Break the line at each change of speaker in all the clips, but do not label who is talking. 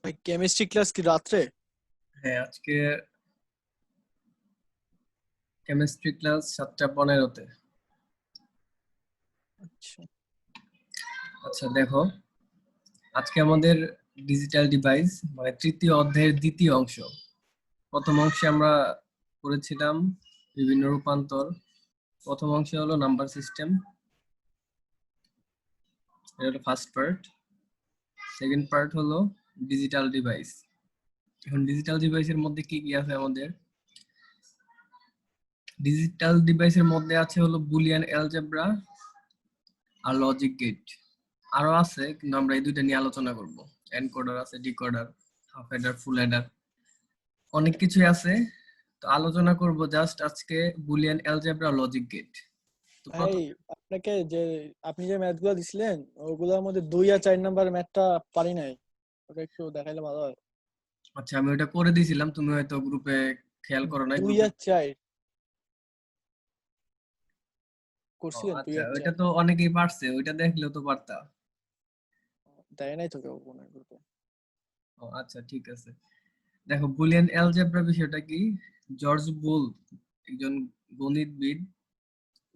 ভাই chemistry class কি রাত্রে?
হ্যাঁ, আজকে কেমিস্ট্রি ক্লাস 7:15-তে।
আচ্ছা।
আচ্ছা দেখো, আজকে আমাদের ডিজিটাল ডিভাইস মানে তৃতীয় অধ্যায়ের দ্বিতীয় অংশ। প্রথম অংশে আমরা করেছিলাম বিভিন্ন রূপান্তর। প্রথম অংশে হলো নাম্বার সিস্টেম, এটা হলো ফার্স্ট পার্ট। সেকেন্ড পার্ট হলো ডিজিটাল ডিভাইস। এখন ডিজিটাল ডিভাইসের মধ্যে কি কি আছে আমাদের? ডিজিটাল ডিভাইসের মধ্যে আছে হলো বুলিয়ান অ্যালজেব্রা আর লজিক গেট। আরো আছে কিন্তু আমরা এই দুইটা নিয়ে আলোচনা করব। এনকোডার আছে, ডিকোডার, হাফ হেডার, ফুল হেডার, অনেক কিছুই আছে। তো আলোচনা করব জাস্ট আজকে বুলিয়ান অ্যালজেব্রা লজিক গেট। তো
ভাই
প্রথম
আপনাকে যে আপনি যে ম্যাথ গুলো দিছিলেন ওগুলোর মধ্যে 2 আর 4 নাম্বার ম্যাথটা পারি নাই, ওটা একটু দেখাইলে ভালো হয়।
আচ্ছা, আমি ওটা করে দিয়েছিলাম, তুমি হয়তো গ্রুপে খেয়াল করো নাই।
দুই
গ্রুপে
আর চার করছিলেন, দুই
আচ্ছা,
আর
ওইটা
চার
তো অনেকেই পারছে, ওইটা দেখলেও তো পারতা।
দেয় নাই তো কেউ কোনো গ্রুপে।
আচ্ছা ঠিক আছে। দেখো, বুলিয়ান অ্যালজেব্রা বিষয়টা কি? জর্জ বুল একজন গণিতবিদ,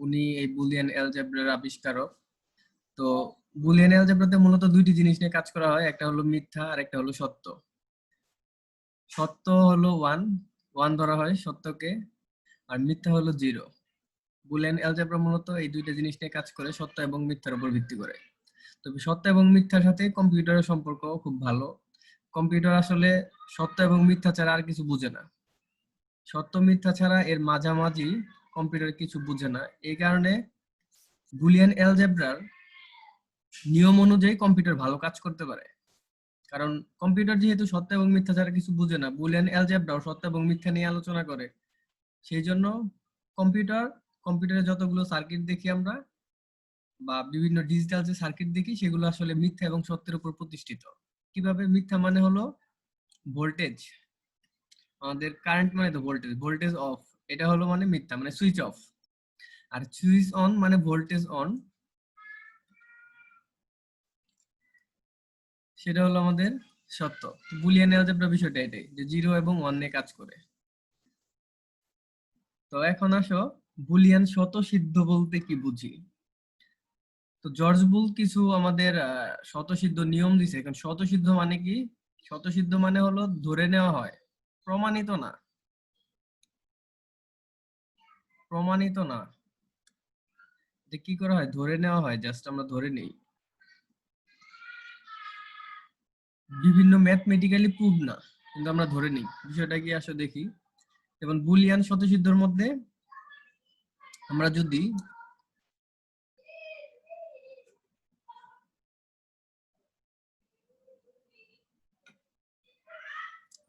উনি এই বুলিয়ান অ্যালজেব্রার আবিষ্কারক। তো বুলিয়ান অ্যালজেব্রাতে মূলত দুইটি জিনিস নিয়ে কাজ করা হয়, একটা হলো মিথ্যা আর একটা হলো সত্য। সত্য হলো ওয়ান, ওয়ান ধরা হয় সত্যকে, আর মিথ্যা হলো জিরো। বুলিয়ান অ্যালজেব্রা মূলত এই দুইটা জিনিস নিয়ে কাজ করে, সত্য এবং মিথ্যার উপর ভিত্তি করে। তবে সত্য এবং মিথ্যার সাথে কম্পিউটারের সম্পর্ক খুব ভালো। কম্পিউটার আসলে সত্য এবং মিথ্যা ছাড়া আর কিছু বুঝে না। সত্য মিথ্যা ছাড়া এর মাঝামাঝি কম্পিউটার কিছু বুঝে না। এই কারণে বুলিয়ান অ্যালজেব্রার নিয়ম অনুযায়ী কম্পিউটার ভালো কাজ করতে পারে। কারণ কম্পিউটার যেহেতু সত্য এবং মিথ্যা ছাড়া কিছু বুঝে না, বুলিয়ান অ্যালজেব্রাও সত্য এবং মিথ্যা নিয়ে আলোচনা করে। সেই জন্য কম্পিউটার কম্পিউটারে যতগুলো সার্কিট দেখি আমরা বা বিভিন্ন ডিজিটাল যে সার্কিট দেখি, সেগুলো আসলে মিথ্যা এবং সত্যের উপর প্রতিষ্ঠিত। কিভাবে? মিথ্যা মানে হলো ভোল্টেজ, আমাদের কারেন্ট মানে তো ভোল্টেজ, ভোল্টেজ অফ, এটা হলো মানে মিথ্যা, মানে সুইচ অফ। আর সুইচ অন মানে ভোল্টেজ অন, সেটা হলো আমাদের সত্য। বুলিয়ান অ্যালজেব্রা বিষয়টা এটাই, যে জিরো এবং ওয়ান নিয়ে কাজ করে। তো এখন আসো, বুলিয়ান স্বতঃসিদ্ধ বলতে কি বুঝি। তো জর্জ বুল কিছু আমাদের স্বতঃসিদ্ধ নিয়ম দিছে। এখন স্বতঃসিদ্ধ মানে কি? স্বতঃসিদ্ধ মানে হলো ধরে নেওয়া হয়, প্রমাণিত না। প্রমাণিত না, যে কি করা হয়, ধরে নেওয়া হয়, জাস্ট আমরা ধরে নেই। বিভিন্ন ম্যাথমেটিক্যালি প্রুভ না, কিন্তু আমরা ধরে নিই। বিষয়টা কি আসলে দেখি। যেমন বুলিয়ান স্বতঃসিদ্ধর মধ্যে আমরা যদি,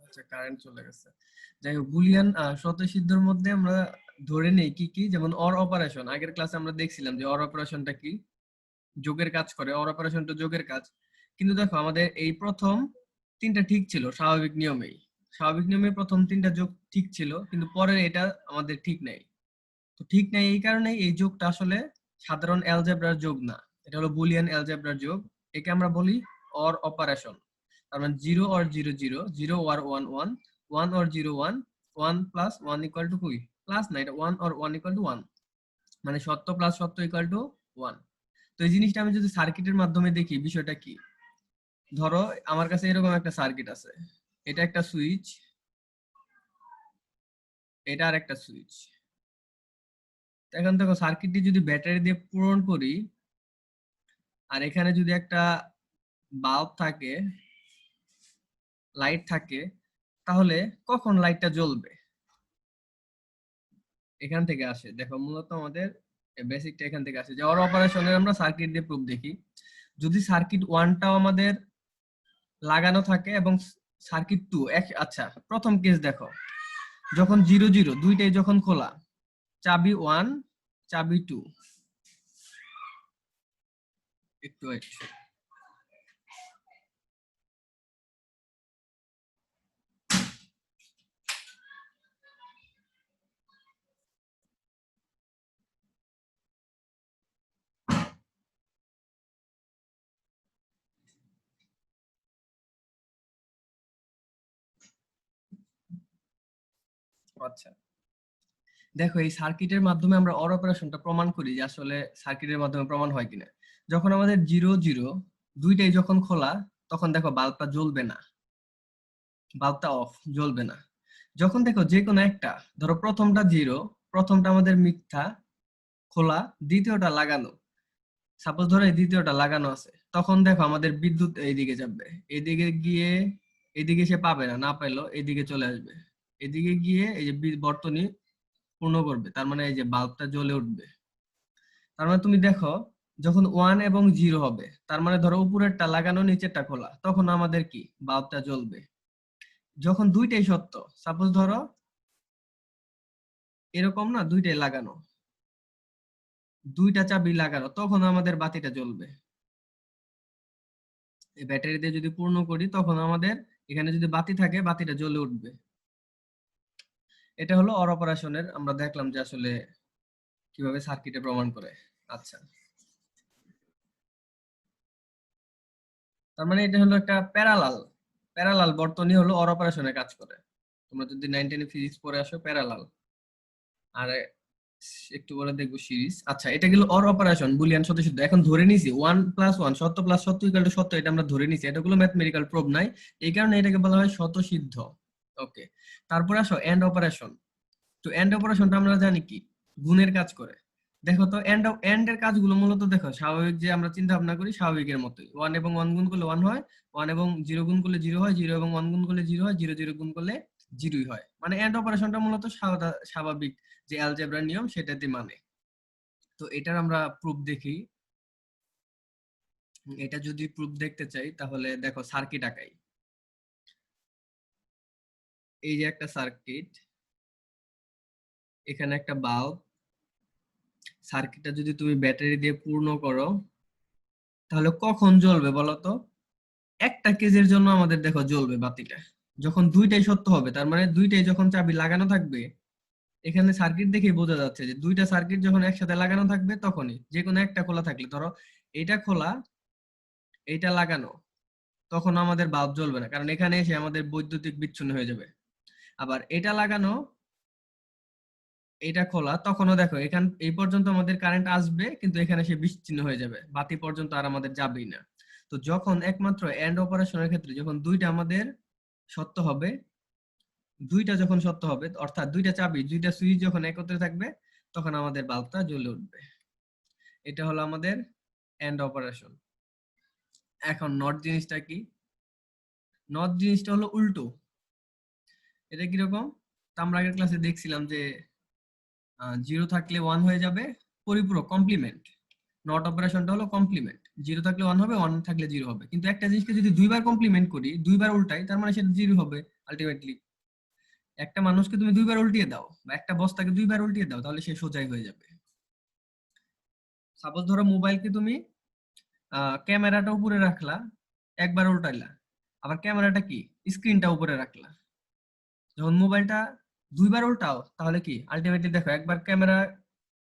আচ্ছা কারেন্ট চলে গেছে, যাই হোক, বুলিয়ান স্বতঃসিদ্ধর মধ্যে আমরা ধরে নেই কি কি, যেমন অর অপারেশন। আগের ক্লাসে আমরা দেখছিলাম যে অর অপারেশনটা কি, যোগের কাজ করে। অর অপারেশনটা যোগের কাজ। কিন্তু দেখো, আমাদের এই প্রথম তিনটা ঠিক ছিল স্বাভাবিক নিয়মেই। স্বাভাবিক নিয়মে প্রথম তিনটা যোগ ঠিক ছিল, কিন্তু পরের এটা আমাদের ঠিক নাই। তো ঠিক নাই এই কারণেই এই যোগটা আসলে সাধারণ অ্যালজেব্রার যোগ না, এটা হলো বুলিয়ান অ্যালজেব্রার যোগ। একে আমরা বলি অর অপারেশন। তার মানে zero or zero zero, zero or one one, one or zero one, one plus one equal to কুই প্লাস না, এটা one or one equal to one, মানে সত্য প্লাস সত্য ইকুয়াল টু ওয়ান। তো এই জিনিসটা আমি যদি সার্কিটের মাধ্যমে দেখি, বিষয়টা কি? ধরো আমার কাছে এরকম একটা সার্কিট আছে, এটা একটা সুইচ, এটা আর একটা সুইচ। এখন দেখো, সার্কিটটি যদি ব্যাটারি দিয়ে পূরণ করি, আর এখানে যদি একটা বাল্ব থাকে, লাইট থাকে, তাহলে কখন লাইটটা জ্বলবে? এখান থেকে আসে। দেখো, মূলত আমাদের বেসিকটা এখান থেকে আসে, যে অর অপারেশনের আমরা সার্কিট দিয়ে প্রুফ দেখি। যদি সার্কিট ওয়ানটাও আমাদের লাগানো থাকে এবং সার্কিট টু আচ্ছা, প্রথম কেস দেখো, যখন জিরো জিরো দুইটাই যখন খোলা, চাবি ওয়ান, চাবি টু, একটু wait। আচ্ছা, দেখো এই সার্কিটের মাধ্যমে আমরা অর অপারেশনটা প্রমাণ করি যে আসলে সার্কিটের মাধ্যমে প্রমাণ হয় কিনা। যখন আমাদের 0 0 দুইটাই যখন খোলা, তখন দেখো বাল্বটা জ্বলবে না, বাল্বটা অফ, জ্বলবে না। যখন দেখো যে কোনো একটা, ধরো প্রথমটা 0, প্রথমটা আমাদের মিথ্যা খোলা, দ্বিতীয়টা লাগানো, সাপোজ ধরো এই দ্বিতীয়টা লাগানো আছে, তখন দেখো আমাদের বিদ্যুৎ এইদিকে যাবে, এদিকে গিয়ে এদিকে সে পাবে না, না পাইলো এদিকে চলে আসবে, এদিকে গিয়ে এই যে বর্তনী পূর্ণ করবে, তার মানে এই যে বাল্বটা জ্বলে উঠবে। তার মানে তুমি দেখো যখন 1 এবং 0 হবে, তার মানে ধরো উপরেরটা লাগানো নিচেরটা খোলা, তখন আমাদের কি বাল্বটা জ্বলবে। যখন দুইটাই সত্য, সাপোজ ধরো এরকম না, দুইটাই লাগানো, দুইটা চাবি লাগানো, তখন আমাদের বাতিটা জ্বলবে। এই ব্যাটারি দিয়ে যদি পূর্ণ করি, তখন আমাদের এখানে যদি বাতি থাকে, বাতিটা জ্বলে উঠবে। এটা হলো অর অপারেশনের, আমরা দেখলাম যে আসলে কিভাবে সার্কিটে প্রমাণ করে। আচ্ছা, তার মানে এটা হলো একটা প্যারালাল, প্যারালাল বর্তনী হলো অর অপারেশনে কাজ করে। তোমরা যদি 9 10 ফিজিক্স পড়ে আসো, প্যারালাল। আর একটু পরে দেখবো সিরিজ। আচ্ছা, এটা গেল অর অপারেশন, বুলিয়ান সত্য সিদ্ধ। এখন ধরে নিছি 1 + 1 সত্য প্লাস সত্য ইকুয়াল টু সত্য, এটা আমরা ধরে নিছি, এটা গুলো ম্যাথমেটিক্যাল প্রুফ নাই, এই কারণে এটাকে বলা হয় স্বতঃসিদ্ধ। ওকে, তারপরে আসো এন্ড অপারেশন। তো এন্ড অপারেশনটা আমরা জানি কি, গুণের কাজ করে। দেখো তো এন্ড এর কাজগুলো মূলত দেখো স্বাভাবিক যে আমরা চিন্তা ভাবনা করি স্বাভাবিকের মতোই, 1 এবং 1 গুণ করলে 1 হয়, 1 এবং 0 গুণ করলে 0 হয়, 0 এবং 1 গুণ করলে 0 হয়, 0 0 গুণ করলে 0ই হয়। মানে এন্ড অপারেশনটা মূলত স্বাভাবিক যে অ্যালজেব্রার নিয়ম সেটাতে মানে। তো এটার আমরা প্রুফ দেখি। এটা যদি প্রুফ দেখতে চাই, তাহলে দেখো সার্কিট আঁকাই। এই যে একটা সার্কিট, এখানে একটা বাল্ব, সার্কিটটা যদি তুমি ব্যাটারি দিয়ে পূর্ণ করো, তাহলে কখন জ্বলবে বলো তো? একটা কেজের জন্য আমাদের দেখো জ্বলবে বাতিটা, যখন দুইটাই সত্য হবে, তার মানে দুইটাই যখন চাবি লাগানো থাকবে। এখানে সার্কিট দেখে বোঝা যাচ্ছে যে দুইটা সার্কিট যখন একসাথে লাগানো থাকবে, তখনই, যে কোনো একটা খোলা থাকলে, ধরো এটা খোলা, এইটা লাগানো, তখন আমাদের বাল্ব জ্বলবে না, কারণ এখানে এসে আমাদের বৈদ্যুতিক বিচ্ছিন্ন হয়ে যাবে। আবার এটা লাগানো, এটা খোলা, তখনও দেখো এখান এই পর্যন্ত আমাদের কারেন্ট আসবে, কিন্তু এখানে সে বিচ্ছিন্ন হয়ে যাবে, বাতি পর্যন্ত আর আমাদের যাবেই না। তো যখন একমাত্র এন্ড অপারেশনের ক্ষেত্রে যখন দুইটা আমাদের সত্য হবে, দুইটা যখন সত্য হবে, অর্থাৎ দুইটা চাবি, দুইটা সুইচ যখন একত্রে থাকবে, তখন আমাদের বাল্বটা জ্বলে উঠবে। এটা হলো আমাদের এন্ড অপারেশন। এখন নট জিনিসটা কি? নট জিনিসটা হলো উল্টো। এটা কিরকম? তা আমরা আগের ক্লাসে দেখছিলাম যে 0 থাকলে 1 হয়ে যাবে, পরিপূরক, কমপ্লিমেন্ট। নট অপারেশনটা হলো কমপ্লিমেন্ট, 0 থাকলে 1 হবে, 1 থাকলে 0 হবে। কিন্তু একটা জিনিসকে যদি দুইবার কমপ্লিমেন্ট করি, দুইবার উল্টাই, তার মানে সেটা 0 হবে আলটিমেটলি। একটা মানুষকে তুমি দুইবার উল্টিয়ে দাও, বা একটা বস্তাকে দুইবার উল্টিয়ে দাও, তাহলে সে সোজাই হয়ে যাবে। সাপোজ ধরো মোবাইলকে তুমি ক্যামেরাটা উপরে রাখলা, একবার উল্টাইলা, আবার ক্যামেরাটা কি স্ক্রিনটা উপরে রাখলা, যখন মোবাইলটা দুইবার উল্টাও, তাহলে কি আলটিমেটলি দেখো, একবার ক্যামেরা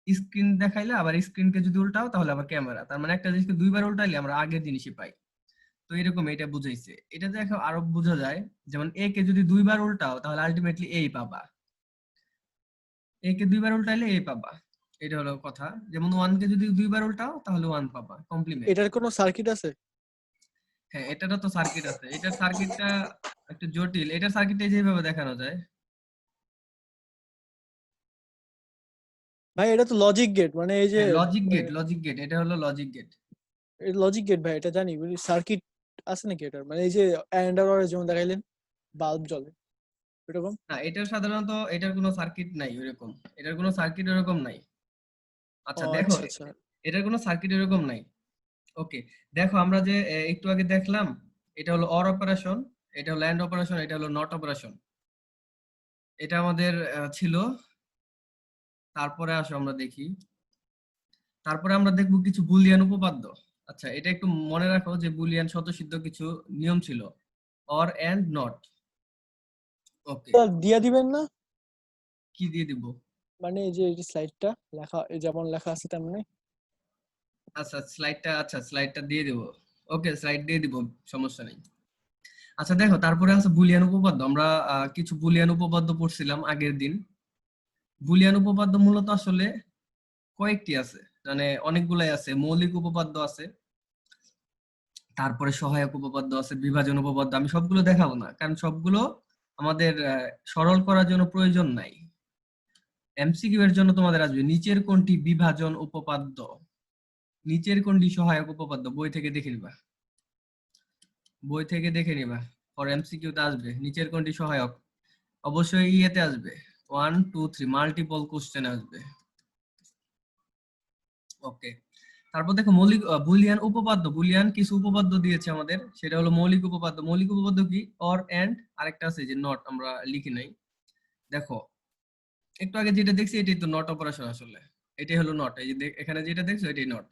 স্ক্রিন দেখাইলে, আবার স্ক্রিনকে যদি উল্টাও তাহলে আবার ক্যামেরা, তার মানে একটা জিনিসকে দুইবার উল্টাইলে আমরা আগের জিনিসই পাই। তো এরকম এটা বুঝাইছে। এটা দেখো আরো বোঝা যায়, যেমন এ কে যদি দুইবার উল্টাও, তাহলে আলটিমেটলি এই পাবা, এ কে দুইবার উল্টাইলে এই পাবা। এটা হলো কথা। যেমন 1 কে যদি দুইবার উল্টাও, তাহলে 1 পাবা, কমপ্লিমেন্ট।
এটার কোনো সার্কিট আছে?
হ্যাঁ, এটারও তো সার্কিট আছে। এটার সার্কিটটা একটু জটিল। এটার সার্কিটটা যেভাবে দেখানো যায়।
ভাই এটা তো লজিক গেট, মানে এই যে
হ্যাঁ, লজিক গেট, লজিক গেট, এটা হলো লজিক গেট।
লজিক গেট ভাই, এটা জানি। সার্কিট আছে নাকি এটার? মানে এই যে এন্ড আর যেমন দেখাইলেন বাল্ব জ্বলে, এরকম?
না, এটার সাধারণত এটার কোনো সার্কিট নাই ওইরকম। এটার কোনো সার্কিট ওরকম নাই।
ও
আচ্ছা দেখো,
আচ্ছা আচ্ছা।
এটার কোনো সার্কিট এরকম নাই। ওকে, দেখো আমরা যে একটু আগে দেখলাম, এটা হলো অর অপারেশন, এটা হলো এন্ড অপারেশন, এটা হলো নট অপারেশন। এটা আমাদের ছিল। তারপরে আসো আমরা দেখি, তারপরে আমরা দেখব কিছু বুলিয়ান উপপাদ্য। আচ্ছা, এটা একটু মনে রাখো যে বুলিয়ান স্বতঃসিদ্ধ কিছু নিয়ম ছিল, অর এন্ড নট। ওকে,
দিয়া দিবেন না?
কি দিয়ে দিব?
মানে এই যে স্লাইডটা লেখা, এই যেমন লেখা আছে তেমনি।
আচ্ছা, স্লাইডটা দিয়ে দিব। ওকে, স্লাইড দিয়ে দিব, সমস্যা নেই। আচ্ছা দেখো, তারপরে আছে বুলিয়ান উপপাদ্য। আমরা কিছু বুলিয়ান উপপাদ্য পড়ছিলাম আগের দিন। বুলিয়ান উপপাদ্য মূলত আসলে কয়েকটি আছে, মানে অনেকগুলাই আছে। মৌলিক উপপাদ্য আছে, তারপরে সহায়ক উপপাদ্য আছে, বিভাজন উপপাদ্য। আমি সবগুলো দেখাবো না, কারণ সবগুলো আমাদের সরল করার জন্য প্রয়োজন নাই। এমসিকিউ এর জন্য তোমাদের আসবে নিচের কোনটি বিভাজন উপপাদ্য, নিচের কোনটি সহায়ক উপপাদ্য, বই থেকে দেখে নিবা, বই থেকে দেখে নিবা। ফর এমসিকিউ তে আসবে নিচের কোনটি সহায়ক, অবশ্যই ইয়েতে আসবে 1 2 3 মাল্টিপল কোশ্চেন আসবে। ওকে, তারপর দেখো মৌলিক বুলিয়ান উপপাদ্য। বুলিয়ান কিছু উপপাদ্য দিয়েছে আমাদের, সেটা হলো মৌলিক উপপাদ্য। মৌলিক উপপাদ্য কি? অর, এন্ড, আরেকটা আছে যে নট, আমরা লিখি নাই। দেখো একটু আগে যেটা দেখছি এটাই তো নট অপারেশন আসলে, এটাই হলো নট। এই যে এখানে যেটা দেখছো এটাই নট।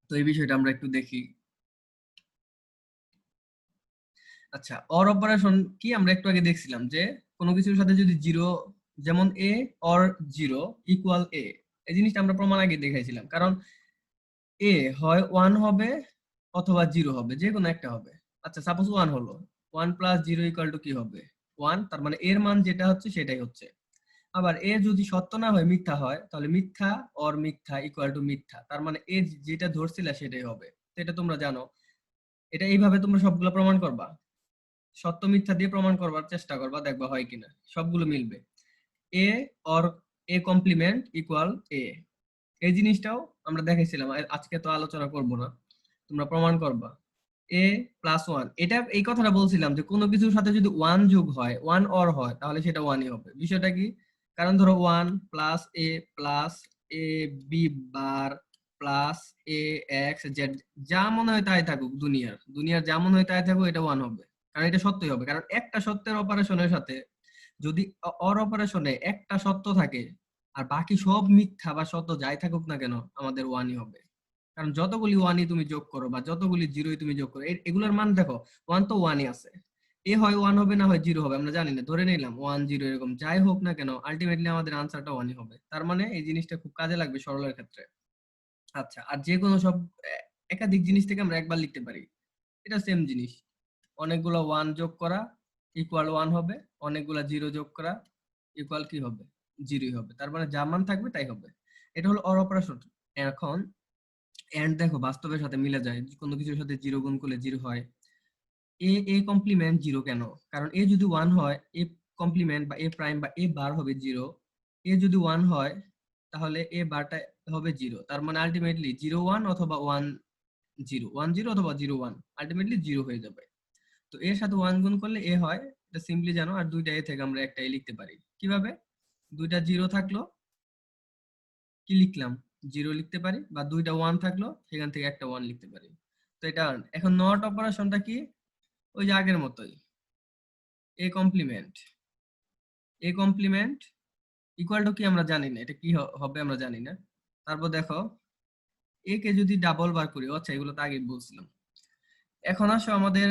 তো এই বিষয়টা আমরা একটু দেখি। আচ্ছা, অর অপারেশন কি আমরা একটু আগে দেখছিলাম যে কোনো কিছুর সাথে যদি জিরো, যেমন এ অর জিরো ইকুয়াল এ, এই জিনিসটা আমরা প্রমাণ আগে দেখাইছিলাম। কারণ এ হয় 1 হবে অথবা 0 হবে, যে কোনো একটা হবে। আচ্ছা সাপোজ 1 হলো, 1 প্লাস 0 ইকুয়াল টু কি হবে? 1, তার মানে এর মান যেটা হচ্ছে সেটাই হচ্ছে। আবার এ যদি সত্য না হয়, মিথ্যা হয়, তাহলে মিথ্যা অর মিথ্যা ইকুয়াল টু মিথ্যা, তার মানে এ যেটা ধরছিল সেটাই হবে। তো এটা তোমরা জানো, এটা এইভাবে তোমরা সবগুলো প্রমাণ করবা, সত্য মিথ্যা দিয়ে প্রমাণ করবার চেষ্টা করবা, দেখবা হয় কিনা সবগুলো মিলবে। A or a complement equal এ, এই জিনিসটাও আমরা দেখাইছিলাম, আজকে তো আলোচনা করব না, তোমরা প্রমাণ করবা। এ প্লাস 1, এটা এই কথাটা বলছিলাম যে কোনো কিছুর সাথে যদি 1 যোগ হয়, 1 অর হয়, তাহলে সেটা 1ই হবে। বিষয়টা কি? কারণ ধরো 1 plus A B bar plus A x Z, যা মনে হয় তাই থাকুক, দুনিয়ার যা মনে হয় তাই থাকুক, এটা 1 হবে। কারণ এটা সত্যই হবে, কারণ একটা সত্যের অপারেশনের সাথে যদি অর অপারেশনে একটা সত্য থাকে আর বাকি সব মিথ্যা বা সত্য যাই থাকুক না কেন, আমাদের 1ই হবে। কারণ যতগুলি 1ই তুমি যোগ করো বা যতগুলি 0ই তুমি যোগ করো, এগুলোর মান দেখো, 1 তো 1ই আছে। এ হয় 1 হবে, না হয় 0 হবে, আমরা জানি না, ধরে নিলাম 1 0 এরকম যাই হোক না কেন, আলটিমেটলি আমাদের আনসারটা 1ই হবে। তার মানে এই জিনিসটা খুব কাজে লাগবে সরলের ক্ষেত্রে। আচ্ছা, আর যে কোনো সব একাধিক জিনিস থেকে আমরা একবার লিখতে পারি, এটা সেম জিনিস। অনেকগুলো 1 যোগ করা ইকুয়াল 1 হবে, অনেকগুলো 0 যোগ করা ইকুয়াল কি হবে? 0ই হবে। তার মানে যা মান থাকবে তাই হবে। এটা হলো অর অপারেশন। এখন এন্ড দেখো বাস্তবের সাথে মিলে যায়, কোনো কিছুর সাথে 0 গুণ করলে 0 হয়। এ কমপ্লিমেন্ট 0 কেন? কারণ এ যদি 1 হয়, এ কমপ্লিমেন্ট বা এ প্রাইম বা এ বার হবে 0। এ যদি 1 হয়, তাহলে এ বারটা হবে 0। তার মানে আলটিমেটলি 0 1 অথবা 1 0, 1 0 অথবা 0 1, আলটিমেটলি 0 হয়ে যাবে। তো এর সাথে 1 গুণ করলে এ হয়, এটা সিম্পলি জানো। আর দুইটা এ থেকে আমরা একটা এ লিখতে পারি। কিভাবে? দুইটা 0 থাকলো, কি লিখলাম? 0 লিখতে পারি, বা দুইটা 1 থাকলো, সেখান থেকে একটা 1 লিখতে পারি। তো এটা এখন নট অপারেশনটা কি? ওই যে আগের মতোই, A complement, A complement equal to কি আমরা জানি না, এটা কি হবে আমরা জানি না। তারপর দেখো এ কে যদি ডাবল বার করি, আচ্ছা এগুলো তো আগে বলছিলাম। এখন আসো আমাদের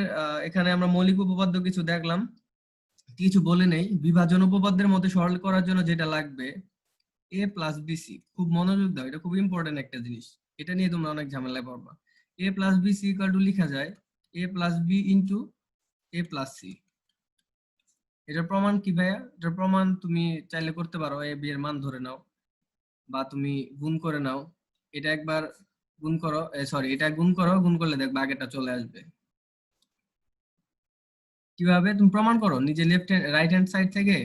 এখানে আমরা মৌলিক উপপাদ্য কিছু দেখলাম, কিছু বলে নেই। বিভাজন উপপাদ্যের মধ্যে সরল করার জন্য যেটা লাগবে, এ প্লাস বিসি। খুব মনোযোগ দাও, এটা খুব ইম্পর্টেন্ট একটা জিনিস, এটা নিয়ে তোমরা অনেক ঝামেলায় পড়বা। এ প্লাস বিসি ইকুয়াল টু লিখা যায় এ প্লাস বি ইন্টু এ প্লাস সি। এটার প্রমাণ কি ভাইয়া? এটার প্রমাণ তুমি চাইলে করতে পারো, এ বি এর মান ধরে নাও বা তুমি গুণ করে নাও। এটা একবার গুণ করো, সরি এটা গুণ করো, গুণ করলে দেখবে আগেরটা চলে আসবে। কিভাবে? তুমি প্রমাণ করো, নিজে left hand right hand side থেকে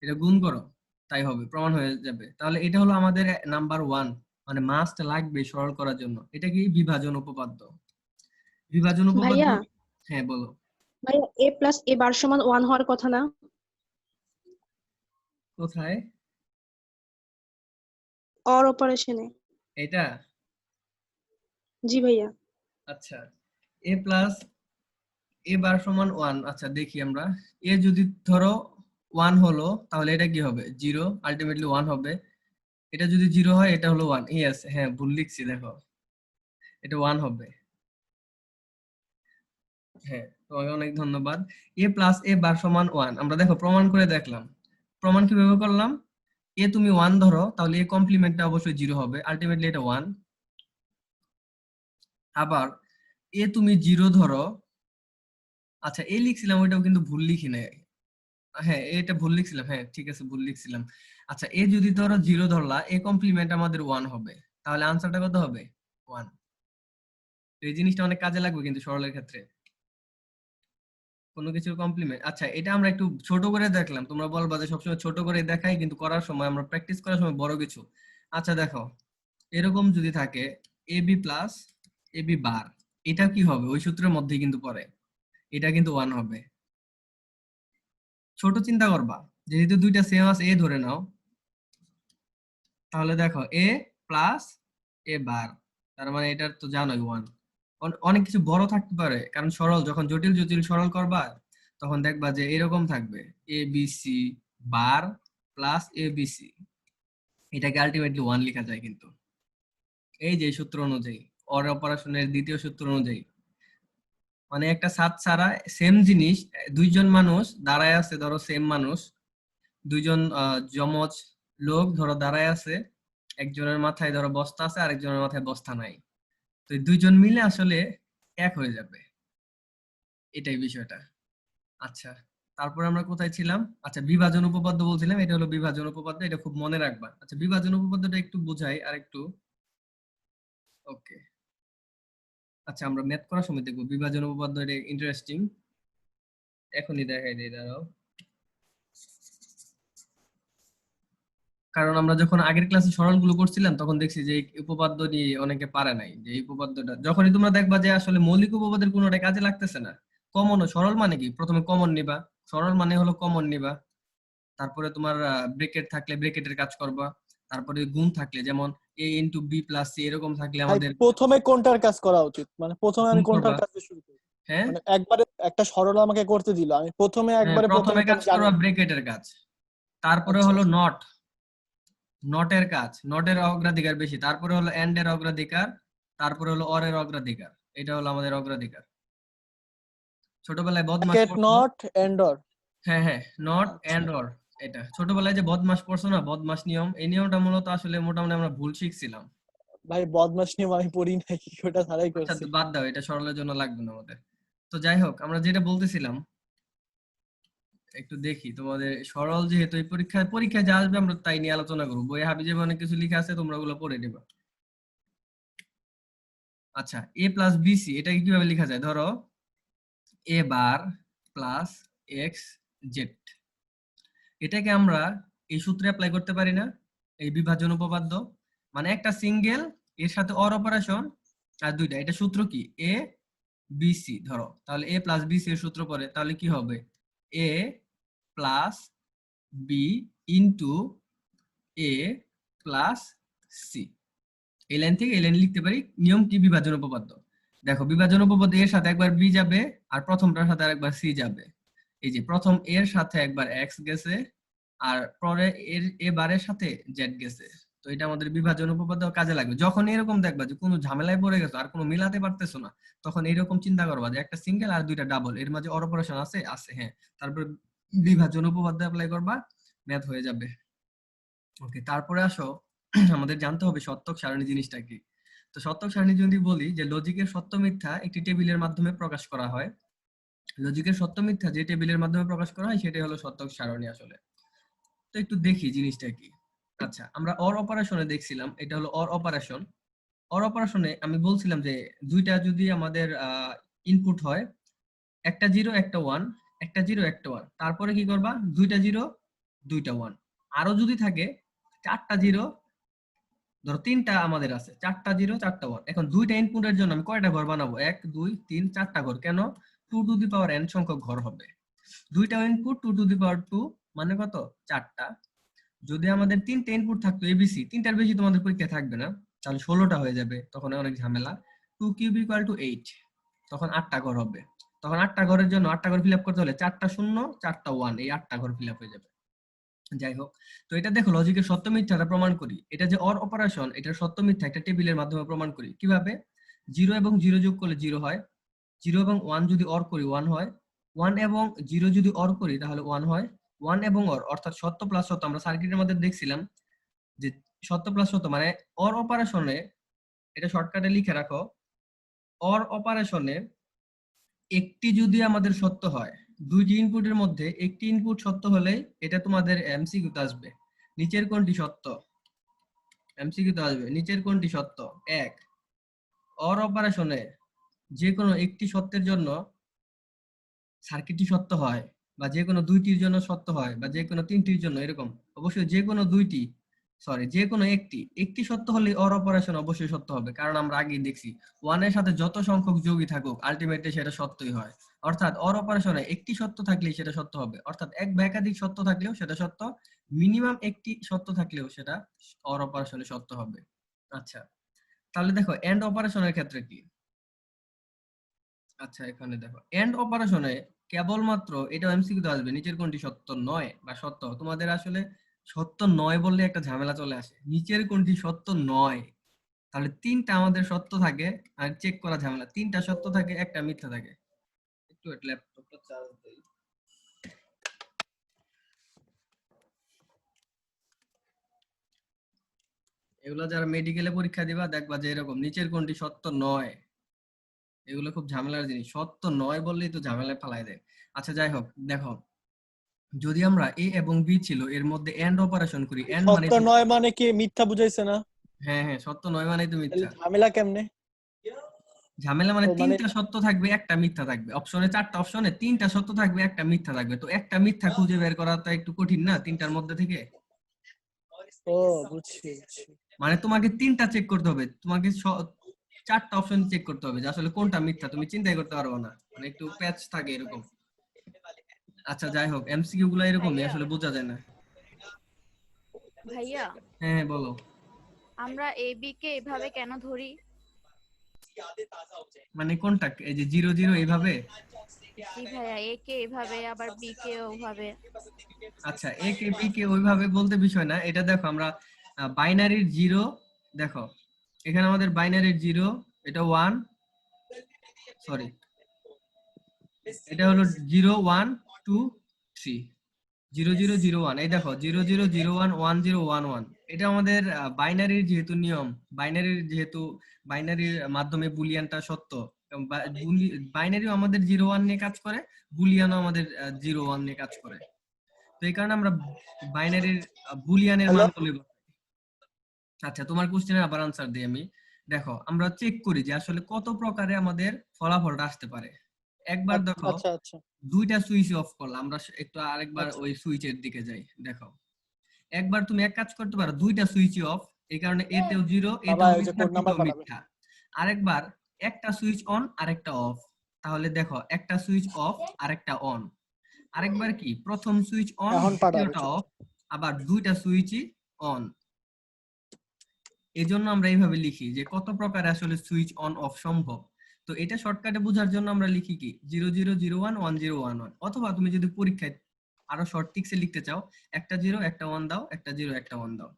এটা গুণ করো, তাই হবে, প্রমাণ হয়ে যাবে। তাহলে এটা হলো আমাদের নাম্বার 1, মানে মাস্ট লাগবে সরল করার জন্য। এটা কি? বিভাজন উপপাদ্য। বিভাজন উপপাদ্য।
ভাইয়া,
হ্যাঁ বলো।
ভাইয়া এ প্লাস এ বার সমান 1 হওয়ার কথা না?
কোথায়?
অর অপারেশনে।
এটা?
জি ভাইয়া।
আচ্ছা, এ প্লাস এ বার সমান 1। আচ্ছা দেখি আমরা, এ যদি ধরো 1 হলো, তাহলে এটা কি হবে? 0, আলটিমেটলি 1 হবে। এটা যদি 0 হয়, এটা হলো 1। ইয়েস, হ্যাঁ ভুল লিখছি, দেখো এটা 1 হবে। হ্যাঁ, তোমাকে অনেক ধন্যবাদ। এ প্লাস এ বার সমান 1, আমরা দেখো প্রমাণ করে দেখলাম। প্রমাণ কিভাবে করলাম? এ তুমি 1 ধরো, তাহলে এ কমপ্লিমেন্টটা অবশ্যই 0 হবে, আলটিমেটলি এটা 1। আবার এ তুমি 0 ধরো, আচ্ছা এ লিখছিলাম, ওইটাও কিন্তু ভুল লিখি নাই। হ্যাঁ এটা ভুল লিখছিলাম, হ্যাঁ ঠিক আছে ভুল লিখছিলাম। আচ্ছা এ যদি ধরো 0 ধরলা, এ কমপ্লিমেন্ট আমাদের 1 হবে, তাহলে আনসারটা কত হবে? 1। এই জিনিসটা অনেক কাজে লাগবে কিন্তু সরলের ক্ষেত্রে, কোনো কিছুর কমপ্লিমেন্ট। আচ্ছা এটা আমরা একটু ছোট করে দেখলাম, তোমরা বলবা যে সবসময় ছোট করে দেখাই, কিন্তু করার সময় আমরা প্র্যাকটিস করার সময় বড় কিছু। আচ্ছা দেখো এরকম যদি থাকে এ বি প্লাস এ বি বার, এটা কি হবে? ওই সূত্রের মধ্যেই কিন্তু পড়ে, এটা কিন্তু 1 হবে। ছোট চিন্তা করবা, যেহেতু দুইটা সেম আছে, এ ধরে নাও, তাহলে দেখো এ প্লাস এ বার, তার মানে এটার তো জানোই 1। অনেক কিছু বড় থাকতে পারে, কারণ সরল যখন জটিল জটিল সরল করবা তখন দেখবা যে এরকম থাকবে এ B C bar plus A B C, এটাকে আলটিমেটলি 1 লেখা যায় কিন্তু, এই যে সূত্র অনুযায়ী, অর অপারেশনের দ্বিতীয় সূত্র অনুযায়ী। মানে একটা সাত ছাড়া সেম জিনিস, দুইজন মানুষ দাঁড়ায় আছে, ধরো সেম মানুষ, দুইজন যমজ লোক ধরো দাঁড়ায় আছে, একজনের মাথায় ধরো বস্তা আছে, আরেকজনের মাথায় বস্তা নাই, তো এই দুইজন মিলে আসলে এক হয়ে যাবে, এটাই বিষয়টা। আচ্ছা তারপর আমরা কোথায় ছিলাম? আচ্ছা বিভাজন উপপাদ্য বলছিলাম, এটা হলো বিভাজন উপপাদ্য, এটা খুব মনে রাখবা। আচ্ছা বিভাজন উপপাদ্যটা একটু বুঝাই আর একটু। ওকে, আচ্ছা আমরা ম্যাথ করার সময় দেখবো বিভাজন উপপাদ্য, এটা ইন্টারেস্টিং, এখনই দেখাই দিই, দাঁড়াও। কারণ আমরা যখন আগের ক্লাসে সরলগুলো করছিলাম তখন দেখছি যে এই উপপাদ্য নিয়ে অনেকে পারে নাই, যে এই উপপাদ্যটা যখনই তোমরা দেখবা যে আসলে মৌলিক উপপাদ্যের কোনোটা কাজে লাগতেছে না, কমন সরল মানে কি, প্রথমে কমন নিবা, সরল মানে হলো কমন নিবা, তারপরে তোমার ব্রেকেট থাকলে ব্রেকেটের কাজ করবা, তারপরে গুণ থাকলে যেমন a into B plus C এরকম থাকলে
ভাই
আমাদের
প্রথমে কোনটার কাজ করা উচিত, মানে প্রথমে
গুণ
আমি
করবা।
কোনটার কাজ দিয়ে শুরু করি?
হ্যাঁ
মানে একবারে একটা সরল আমাকে করতে দিল, আমি প্রথমে
হ্যাঁ
একবারে
প্রথমে
প্রথমে
কাজ
আমি জানি।
করবা ব্রেকেটের কাজ, তারপরে
আচ্ছা
হলো
আচ্ছা।
নট, নটের কাজ, নটের অগ্রাধিকার বেশি, তারপরে হলো এন্ড এর অগ্রাধিকার, তারপরে হলো অর এর অগ্রাধিকার, এটা হলো আমাদের অগ্রাধিকার। ছোটবেলায় বদমাস
ব্র্যাকেট
পড়ছো?
Not and or.
হ্যাঁ হ্যাঁ, নট
আচ্ছা
এন্ড অর, এটা ছোটবেলায় যে বদমাস পড়ছো না, বদমাস নিয়ম, এই নিয়মটা মূলত আসলে মোটামুটি আমরা ভুল শিখছিলাম।
ভাই, বদমাশ নিয়ম আমি পড়ি নাই, ওটা ছাড়াই
আচ্ছা
করছি।
বাদ দাও, এটা সরলের জন্য লাগবে না আমাদের। তো যাই হোক, আমরা যেটা বলতেছিলাম, একটু দেখি তোমাদের সরল, যেহেতু এই পরীক্ষায় পরীক্ষায় যা আসবে আমরা তাই নিয়ে আলোচনা করবো, বই হাবিজাবি অনেক কিছু লেখা আছে, তোমরা ওগুলো পড়ে নিবা। আচ্ছা এ প্লাস বিসি, এটাকে কিভাবে লেখা যায়? ধরো এ বার প্লাস এক্স জেড, এটাকে আমরা এই সূত্রে অ্যাপ্লাই করতে পারি না? এই বিভাজন উপপাদ্য, মানে একটা সিঙ্গেল, এর সাথে অর অপারেশন, আর দুইটা, এটা সূত্র কি? এ বি সি ধরো, তাহলে এ প্লাস বি সি এর সূত্র পড়ে, তাহলে কি হবে? এ প্লাস বি ইন্টু এ প্লাস সি, এই লাইন থেকে এই লাইন লিখতে পারি। নিয়ম কি? বিভাজন উপপাদ্য। দেখো বিভাজন উপপাদ্য, এর সাথে একবার বি যাবে আর প্রথমটার সাথে আরেকবার সি যাবে, এই যে প্রথম এর সাথে একবার এক্স গেছে আর পরে এর এ বারের সাথে জেড গেছে, তো এটা আমাদের বিভাজন উপপাদ্য কাজে লাগবে। যখন এরকম দেখবা যে কোনো ঝামেলায় পড়ে গেছো আর কোনো মিলাতে পারতেছো না, তখন এরকম চিন্তা করবা যে একটা সিঙ্গেল আর দুইটা ডাবল, এর মাঝে অর অপারেশন আছে আছে, হ্যাঁ, তারপর বিভাজন উপপাদ্য অ্যাপ্লাই করবা, ম্যাথ হয়ে যাবে। ওকে, তারপরে আসো আমাদের জানতে হবে সত্যক সারণী জিনিসটা কি। তো সত্যক সারণী যদি বলি যে লজিকের সত্য মিথ্যা একটি টেবিলের মাধ্যমে প্রকাশ করা হয়, লজিকের সত্য মিথ্যা যে টেবিলের মাধ্যমে প্রকাশ করা হয় সেটাই হলো সত্যক সারণী আসলে। তো একটু দেখি জিনিসটা কি। আচ্ছা আমরা অর অপারেশনে দেখছিলাম, এটা হলো অর অপারেশন। অর অপারেশনে আমি বলছিলাম যে দুইটা যদি আমাদের ইনপুট হয়, একটা জিরো একটা ওয়ান, একটা জিরো একটা ওয়ান, তারপরে কি করবা? দুইটা জিরো দুইটা ওয়ান, আরো যদি থাকে চারটা জিরো, ধরো তিনটা আমাদের আছে, চারটা জিরো চারটা ওয়ান, এখন দুইটা ইনপুটের জন্য আমি কয়টা ঘর বানাবো? এক দুই তিন চারটা ঘর, কেন? 2n সংখ্যক ঘর হবে, দুইটা ইনপুট 2 মানে কত? চারটা। যদি আমাদের তিনটা ইনপুট থাকতো এবিসি, তিনটার বেশি তোমাদের পরীক্ষায় থাকবে না, তাহলে 16টা হয়ে যাবে, তখন অনেক ঝামেলা। 2 কিউব = 8, তখন 8টা ঘর হবে, তখন 8টা ঘরের জন্য 8টা ঘর ফিল আপ করতে হলে চারটা শূন্য চারটা ওয়ান, এই 8টা ঘর ফিল আপ হয়ে যাবে। যাই হোক, তো এটা দেখো লজিকের সত্য মিথ্যাটা প্রমাণ করি, এটা যে অর অপারেশন, এটার সত্য মিথ্যা একটা টেবিলের মাধ্যমে প্রমাণ করি কিভাবে? জিরো এবং জিরো যোগ করলে জিরো হয়, জিরো এবং ওয়ান যদি অর করি ওয়ান হয়, ওয়ান এবং জিরো যদি অর করি তাহলে ওয়ান হয়, ওয়ান এবং অর অর্থাৎ সত্য প্লাস সত্য, আমরা সার্কিটের মধ্যে দেখছিলাম যে সত্য প্লাস সত্য মানে অর অপারেশনে, এটা শর্টকাটে লিখে রাখো, অর অপারেশনে একটি যদি আমাদের সত্য হয়, দুইটি ইনপুটের মধ্যে একটি ইনপুট সত্য হলে এটা তোমাদের এমসিকিউতে আসবে। নিচের কোনটি সত্য? এমসিকিউতে আসবে নিচের কোনটি সত্য? এক, অর অপারেশনে যে কোনো একটি সত্যের জন্য সার্কিটটি সত্য হয়, বা যে কোনো দুইটির জন্য সত্য হয়, বা যে কোনো তিনটির জন্য এরকম। অবশ্যই যে কোনো দুইটি, সরি যে কোনো একটি সত্য হলে অর অপারেশন অবশ্যই সত্য হবে, কারণ আমরা আগেই দেখছি ওয়ানের সাথে যত সংখ্যক যোগী থাকুক আলটিমেটলি সেটা সত্যই হয়। অর্থাৎ অর অপারেশনে একটি সত্য থাকলেই সেটা সত্য হবে, অর্থাৎ এক বা একাধিক সত্য থাকলেও সেটা সত্য, মিনিমাম একটি সত্য থাকলেও সেটা অর অপারেশনে সত্য হবে। আচ্ছা, তাহলে দেখো এন্ড অপারেশনের ক্ষেত্রে কি? আচ্ছা, এখানে দেখো এন্ড অপারেশনে কেবলমাত্র এটা এমসিকিউ তে আসবে নিচের কোনটি সত্য নয় বা সত্য। তোমাদের আসলে সত্য নয় বললে একটা ঝামেলা চলে আসে, নিচের কোনটি সত্য নয়। তাহলে তিনটা আমাদের সত্য থাকে, আর চেক করা ঝামেলা, তিনটা সত্য থাকে একটা মিথ্যা থাকে। একটু ল্যাপটপটা চার্জ দেই। এগুলো যারা মেডিকেলে পরীক্ষা দিবা দেখবা যে এরকম নিচের কোনটি সত্য নয়, এগুলো খুব ঝামেলার জিনিস, সত্য নয় বললেই তো ঝামেলায় ফেলায় দেয়। আচ্ছা যাই হোক, দেখো যদি আমরা এ এবং বি ছিল এর মধ্যে এন্ড অপারেশন করি, এন্ড মানে
সত্য নয় মানে কি মিথ্যা বুঝাইছে না?
হ্যাঁ হ্যাঁ, সত্য নয় মানে তো
তাহলে
মিথ্যা।
ঝামেলা কেমনে?
ঝামেলা মানে
ও মানে
তিনটা সত্য থাকবে একটা মিথ্যা থাকবে, অপশনে চারটা অপশনে তিনটা সত্য থাকবে একটা মিথ্যা থাকবে, তো একটা মিথ্যা খুঁজে বের করা তো একটু কঠিন না তিনটার মধ্যে থেকে?
ও বুঝছি বুঝছি।
মানে তোমাকে তিনটা চেক করতে হবে, তোমাকে চারটা অপশন চেক করতে হবে যে আসলে কোনটা মিথ্যা, তুমি চিন্তাই করতে পারবে না, মানে একটু প্যাচ থাকে এরকম। আচ্ছা যাই হোক, এমসিকিউ গুলো এরকমই, আসলে বোঝা যায় না।
ভাইয়া,
হ্যাঁ হ্যাঁ বলো।
আমরা এ বি কে এভাবে কেন ধরি?
মানে কোনটা, এই যে 0 0 এইভাবে?
জি ভাইয়া, এ কে এভাবে আবার বি কে ওভাবে।
আচ্ছা, এ কে বি কে ওইভাবে বলতে বিষয় না, এটা দেখো আমরা বাইনারির জিরো, দেখো এখানে আমাদের বাইনারির জিরো, এটা 1, সরি এটা হলো 0 1 2 3, 0 0 0 1, এই দেখো 0 0 0 1 1 0 1 1, এটা আমাদের বাইনারির যেহেতু নিয়ম, বাইনারির মাধ্যমে বুলিয়ানটা সত্য, বাইনারিও আমাদের 0 1 নিয়ে কাজ করে, বুলিয়ানও আমাদের 0 1 নিয়ে কাজ করে, তো এই কারণে আমরা বাইনারির বুলিয়ানের
হ্যালো,
মানগুলো। আচ্ছা, তোমার কোশ্চেনের আবার আনসার দিই আমি। দেখো আমরা চেক করি যে আসলে কত প্রকারে আমাদের ফলাফলটা আসতে পারে। একবার দেখো
আচ্ছা আচ্ছা
দুইটা সুইচ অফ করলাম, আমরা একটু আরেকবার
আচ্ছা।
ওই সুইচের দিকে যাই। দেখো একবার তুমি এক কাজ করতে পারো, দুইটা সুইচ অফ, এই কারণে এতেও 0
বাবা
এতেও
ওই যে
মিথ্যা
কোড নাম্বার
বিতেও
পাঠাবে।
মিথ্যা। আরেকবার একটা সুইচ অন আরেকটা অফ, তাহলে দেখো একটা সুইচ অফ আরেকটা অন। আরেকবার কি প্রথম সুইচ অন
এখন পাঠাবে
দ্বিতীয়টা
চুপ।
অফ, আবার দুইটা সুইচই অন। এই জন্য আমরা এইভাবে লিখি যে কত প্রকারে আসলে সুইচ অন অফ সম্ভব। তো এটা শর্টকাটে বোঝার জন্য আমরা লিখি কি 0 0 0 1 1 0 1 1, অথবা তুমি যদি পরীক্ষায় আরো শর্ট টিক্সে লিখতে চাও, একটা 0 একটা 1 দাও, একটা 0 একটা 1 দাও,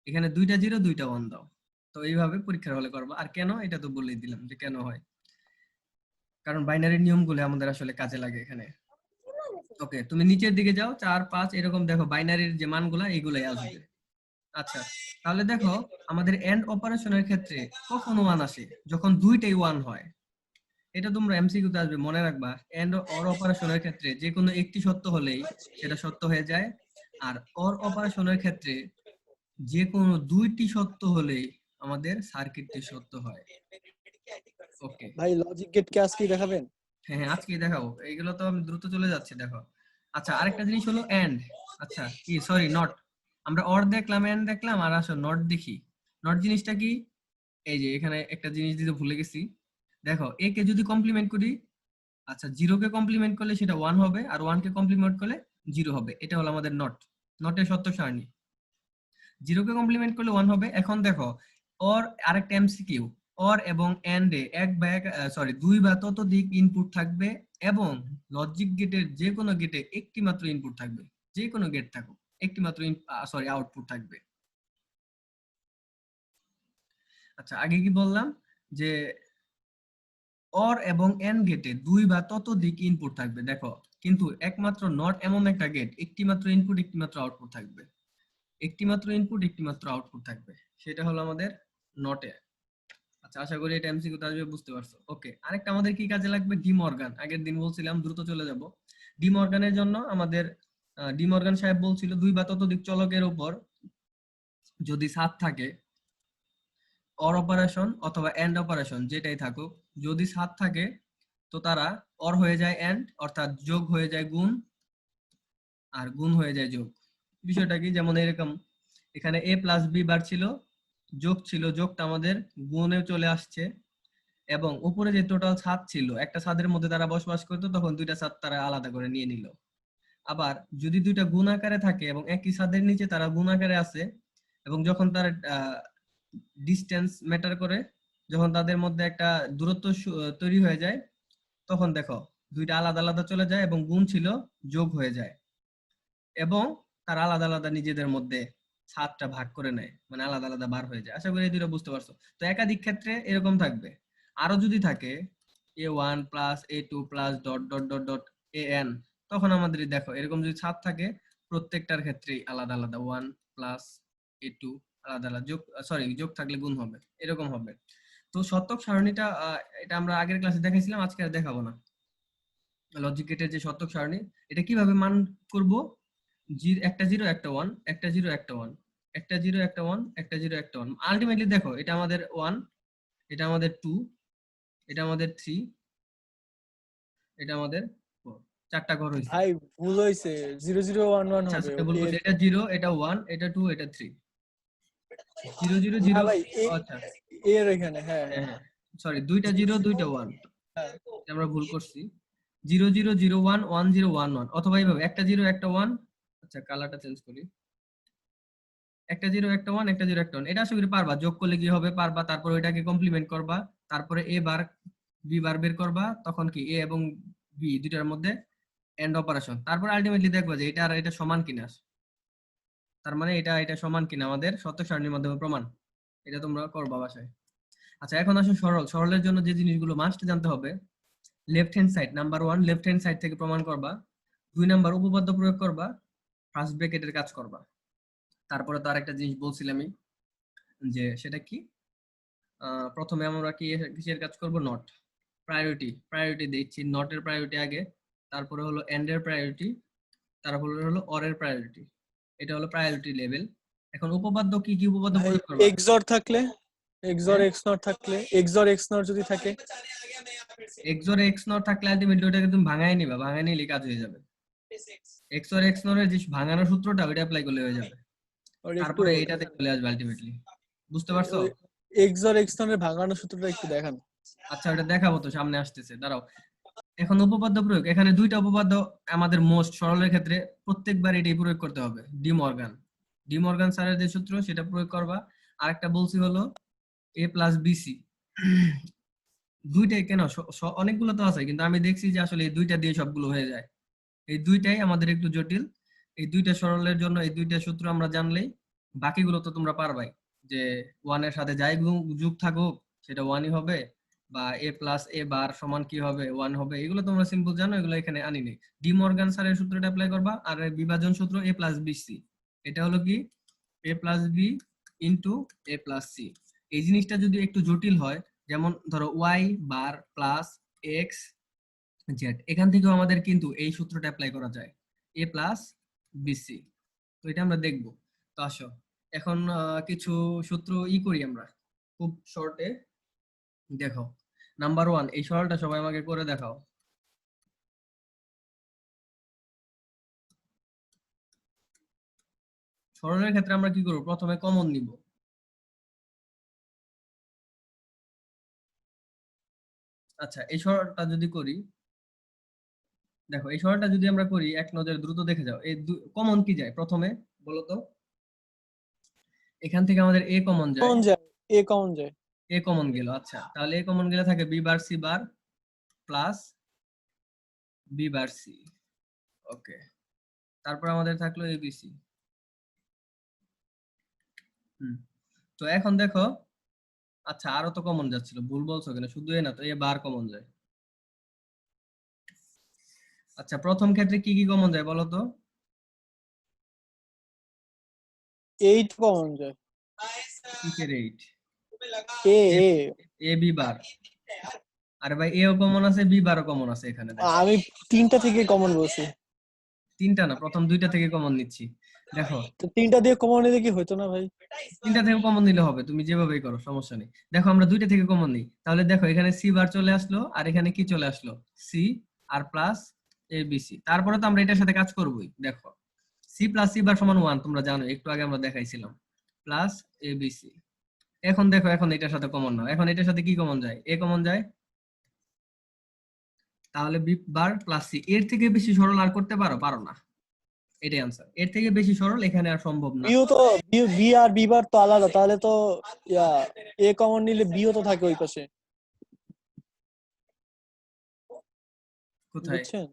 এখানে দুইটা 0 দুইটা 1 দাও। তো এইভাবে পরীক্ষার হলে করবো। আর কেন, এটা তো বলেই দিলাম যে কেন হয়, কারণ বাইনারি নিয়মগুলো আমাদের আসলে কাজে লাগে এখানে। ওকে, তুমি নিচের দিকে যাও, 4 5 এরকম দেখো বাইনারির যে মানগুলা এইগুলাই আসবে। আচ্ছা, তাহলে দেখো আমাদের এন্ড অপারেশনের ক্ষেত্রে কখন 1 আসে, যখন দুইটাই 1 হয়। এটা তোমরা এমসিকিউ তে আসবে, মনে রাখবা এন্ড অর অপারেশনের ক্ষেত্রে যে কোনো একটি সত্য হলেই সেটা সত্য হয়ে যায়, আর অর অপারেশনের ক্ষেত্রে যে কোনো দুইটি সত্য হলেই আমাদের সার্কিটটি সত্য হয়। ওকে,
ভাই লজিক গেট কে আজকে দেখাবেন?
হ্যাঁ হ্যাঁ আজকে দেখাবো, এইগুলো তো আমি দ্রুত চলে যাচ্ছে দেখো। আচ্ছা, আরেকটা জিনিস হলো এন্ড, আচ্ছা কি সরি নট, আমরা অর দেখলাম এন্ড দেখলাম, আর আসো নট দেখি। নট জিনিসটা কি? এই যে এখানে একটা জিনিস দিতে ভুলে গেছি, দেখো এ কে যদি কমপ্লিমেন্ট করি, আচ্ছা 0 কে কমপ্লিমেন্ট করলে সেটা 1 হবে, আর 1 কে কমপ্লিমেন্ট করলে 0 হবে, এটা হলো আমাদের নট, নটের সত্য সারণী। 0 কে কমপ্লিমেন্ট করলে 1 হবে। এখন দেখো অর, আরেকটা এমসিকিউ, অর এবং এন্ড এ এক বা সরি দুই বা ততোধিক ইনপুট থাকবে, এবং লজিক গেটের যে কোনো গেটে একটি মাত্র ইনপুট থাকবে, যে কোনো গেট থাকুক একটি মাত্র সরি আউটপুট থাকবে। আচ্ছা, আগে কি বললাম যে অর এবং এন্ড গেটে দুই বা ততোধিক ইনপুট থাকবে, দেখো কিন্তু একমাত্র নট এমন একটা গেট একটি মাত্র ইনপুট একটি মাত্র আউটপুট থাকবে, একটি মাত্র ইনপুট একটি মাত্র আউটপুট থাকবে, সেটা হলো আমাদের নটে। আচ্ছা, আশা করি এটা এমসিকিউ তে আসবে, বুঝতে পারছো। ওকে, আরেকটা আমাদের কি কাজে লাগবে? D Morgan. আগের দিন বলছিলাম, দ্রুত চলে যাব। ডি মর্গানের জন্য আমাদের ডি মর্গান সাহেব বলছিল দুই বা ততোধিক চলকের উপর যদি ছাদ থাকে, অর অপারেশন অথবা এন্ড অপারেশন যেটাই থাকুক, যদি ছাদ থাকে তো তারা অর হয়ে যায় এন্ড, অর্থাৎ যোগ হয়ে যায় গুণ, আর গুণ হয়ে যায় যোগ। বিষয়টা কি? যেমন এরকম, এখানে a প্লাস বি বার ছিল, যোগ ছিল, যোগটা আমাদের গুণে চলে আসছে, এবং উপরে যে টোটাল ছাদ ছিল, একটা ছাদের মধ্যে তারা বসবাস করতো, তখন দুইটা ছাদ তারা আলাদা করে নিয়ে নিল। আবার যদি দুইটা গুণ আকারে থাকে এবং একই ছাদের নিচে তারা গুণ আকারে আছে, এবং যখন তার ডিস্টেন্স ম্যাটার করে, যখন তাদের মধ্যে একটা দূরত্ব তৈরি হয়ে যায়, তখন দেখো দুইটা আলাদা আলাদা চলে যায় এবং গুণ ছিল যোগ হয়ে যায়, এবং তারা আলাদা আলাদা নিজেদের মধ্যে ছাদটা ভাগ করে নেয়, মানে আলাদা আলাদা বার হয়ে যায়। আশা করি এই দুটো বুঝতে পারছো। তো একাধিক ক্ষেত্রে এরকম থাকবে। আরো যদি থাকে a1 plus a2 plus dot dot dot dot an, তখন আমাদের দেখো এরকম যদি ছাদ থাকে, প্রত্যেকটার ক্ষেত্রেই আলাদা আলাদা 1 প্লাস a2 আলাদা আলাদা যোগ, সরি যোগ থাকলে গুণ হবে, এরকম হবে। তো শতক সারণীটা এটা আমরা আগের ক্লাসে দেখাইছিলাম, আজকে আর দেখাবো না। লজিক গেটের যে শতক সারণী, এটা কিভাবে মান করব? একটা জিরো একটা ওয়ান, একটা জিরো একটা ওয়ান, একটা জিরো একটা ওয়ান, একটা জিরো একটা ওয়ান। আলটিমেটলি দেখো এটা আমাদের 1, এটা আমাদের 2, এটা আমাদের 3, এটা আমাদের 4, চারটা ঘর হইছে।
ভাই ভুল হইছে, 0011
আচ্ছা
হবে
আচ্ছা, ভুল করছি,
এর।
এটা 0, এটা 1, এটা 2, এটা 3, 0 0
না
0।
ভাই
আচ্ছা,
এর এখানে, হ্যাঁ
হ্যাঁ হ্যাঁ, সরি, দুইটা 0 দুইটা 1,
হ্যাঁ।
আমরা ভুল করছি। 0 0 0 1 1 0 1 1, অথবা এইভাবে একটা 0 একটা 1। আচ্ছা, কালারটা চেঞ্জ করি, একটা 0 একটা 1, একটা 0 একটা 1। এটা আশা করি পারবা, যোগ করলে কি হবে পারবা, তারপর ওইটাকে কমপ্লিমেন্ট করবা, তারপরে এ বার বি বার বের করবা, তখন কি এ এবং বি দুইটার মধ্যে এন্ড অপারেশন, তারপর আলটিমেটলি দেখবা যে এটা আর এটা সমান কিনা। তার মানে এটা এটা সমান কিনা আমাদের শতক সারণীর মাধ্যমে প্রমাণ। এটা তোমরা করবা বাসায়। আচ্ছা, এখন আসো সরল। সরলের জন্য যে জিনিসগুলো মাস্ট জানতে হবে, left hand side, number 1 left hand side থেকে প্রমাণ করবা, 2 নাম্বার উপপাদ্য প্রয়োগ করবা, ফার্স্ট ব্র্যাকেটের কাজ করবা। তারপরে তো আরেকটা জিনিস বলছিলামই, যে সেটা কি, প্রথমে আমরা কি কিসের কাজ করব? নট, প্রায়োরিটি দিচ্ছি, নটের প্রায়োরিটি আগে, তারপরে হলো এন্ড এর প্রায়োরিটি, তারপরে হলো অর এর প্রায়োরিটি। এটা হলো প্রায়োরিটি লেভেল। এখন উপপাদ্য কি কি উপপাদ্য
ভাই
প্রয়োগ করবা?
এক্সর থাকলে, এক্সর
হ্যাঁ?
এক্স নট থাকলে, এক্সর এক্স নট যদি থাকে,
এক্সর এক্স নট থাকলে আলটিমেটলি ওটাকে তুমি ভাঙাই নিবা, ভাঙাই নিলে কাজ হয়ে যাবে। এক্সর এক্স নট এর যে ভাঙানোর সূত্রটা ওইটা অ্যাপ্লাই করলে হয়ে যাবে,
আর একটু
তারপরে এটাতে চলে আসবে আলটিমেটলি। বুঝতে পারছো?
এক্সর এক্স নটের ভাঙানোর সূত্রটা একটু দেখান।
আচ্ছা, ওটা দেখাবো তো, সামনে আসতেছে, দাঁড়াও। এখন উপপাদ্য প্রয়োগ, এখানে দুইটা উপপাদ্য আমাদের মোস্ট সরলের ক্ষেত্রে প্রত্যেকবার এটাই প্রয়োগ করতে হবে। ডি মর্গান স্যারের যে সূত্র সেটা প্রয়োগ করবা। আরেকটা বলছি হলো এ প্লাস বিসি। দুইটাই কেন, অনেকগুলো তো আছে, কিন্তু আমি দেখছি যে আসলে এই দুইটা দিয়ে সবগুলো হয়ে যায়। এই দুইটাই আমাদের একটু জটিল। এই দুইটা সরলের জন্য এই দুইটা সূত্র আমরা জানলেই বাকিগুলো তো তোমরা পারবাই, যে ওয়ান এর সাথে যাই যোগ থাকুক সেটা ওয়ানই হবে, বা এ প্লাস এ বার সমান কি হবে, ওয়ান হবে। এগুলো তোমরা সিম্পল জানো, এগুলো এখানে আনি নেই। ডি মর্গান স্যারের সূত্রটা অ্যাপ্লাই করবা, আর এই বিভাজন সূত্র এ প্লাস বি সি, এটা হলো কি এ প্লাস বি ইন্টু এ প্লাস সি। এই জিনিসটা যদি একটু জটিল হয়, যেমন ধরো y bar plus x Z, এখান থেকেও আমাদের কিন্তু এই সূত্রটা অ্যাপ্লাই করা যায়, এ প্লাস বিসি। তো এটা আমরা দেখব। তো আসো এখন কিছু সূত্র করি আমরা খুব শর্টে। দেখো, নাম্বার 1, এই সরলটা সবাই আমাকে করে দেখাও। সরলের ক্ষেত্রে আমরা কি করব? প্রথমে কমন নিব। আচ্ছা, এই সরলটা যদি করি, দেখো এই সরলটা যদি আমরা করি, এক নজরে দ্রুত দেখে যাও, এই কমন কি যায় প্রথমে বলো তো? এখান থেকে আমাদের এ কমন যায়,
কমন যায়, এ কমন যায়,
এ কমন গেল। আচ্ছা, তাহলে এ কমন গেলে থাকে B bar C bar plus B bar C. Okay, তারপর আমাদের থাকলো এবিসি। তো এখন দেখো, আচ্ছা আরো তো কমন যাচ্ছিল, ভুল বলছো কেন, শুধু এ না তো, এ বার কমন যায়। আচ্ছা, প্রথম ক্ষেত্রে কি কি কমন যায় বলো তো?
8 কমন যায়।
কিসের 8?
এ এ
এ বি বার। আরে ভাই এও কমন আছে, বি বারও কমন আছে এখানে দেখো।
আমি তিনটা থেকে কমন বলছি।
তিনটা না, প্রথম দুইটা থেকে কমন নিচ্ছি। দেখো
তো তিনটা দিয়ে কমন নিলে কি হতো না ভাই?
তিনটা থেকে কমন নিলে হবে, তুমি যেভাবেই করো সমস্যা নেই। দেখো আমরা দুইটা থেকে কমন নিই, তাহলে দেখো এখানে সি বার চলে আসলো, আর এখানে কি চলে আসলো, C R plus A B C. তারপরে তো আমরা এটার সাথে কাজ করবোই। দেখো সি প্লাস সি বার সমান 1, তোমরা জানো, একটু আগে আমরা দেখাইছিলাম, প্লাস এ বি সি। এখন দেখো, এখন এটার সাথে কমন নাও, এখন এটার সাথে কি কমন যায়, এ কমন যায়, তাহলে বি বার প্লাস সি। এর থেকে বেশি সরল আর করতে পারো? পারো না, এটাই আনসার। এর থেকে বেশি সরল এখানে আর সম্ভব না।
বিও তো বি আর বি বার তো আলাদা, তাহলে তো এ কমন নিলে বিও তো থাকে ওই পাশে,
কোথায়?
বুঝছেন?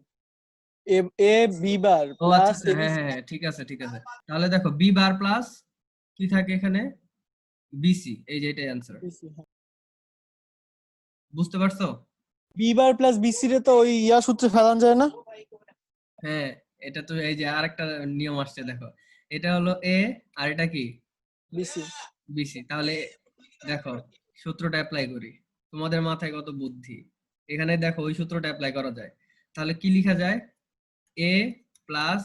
এ এ বি বার
ও আচ্ছা
প্লাস
আচ্ছা, হ্যাঁ হ্যাঁ হ্যাঁ, ঠিক আছে ঠিক আছে। তাহলে দেখো বি বার প্লাস কি থাকে এখানে, বিসি, এই যে এটাই আনসার। বুঝতে পারছো?
বি বার প্লাস বিসি রে তো ওই সূত্রে ফেলান যায় না?
হ্যাঁ, এটা তো এই যে আরেকটা নিয়ম আসছে দেখো, এটা হলো এ আর এটা কি,
বিসি।
বিসি। তাহলে দেখো সূত্রটা অ্যাপ্লাই করি, তোমাদের মাথায় কত বুদ্ধি। এখানে দেখো ওই সূত্রটা অ্যাপ্লাই করা যায়। তাহলে কি লেখা যায়, এ প্লাস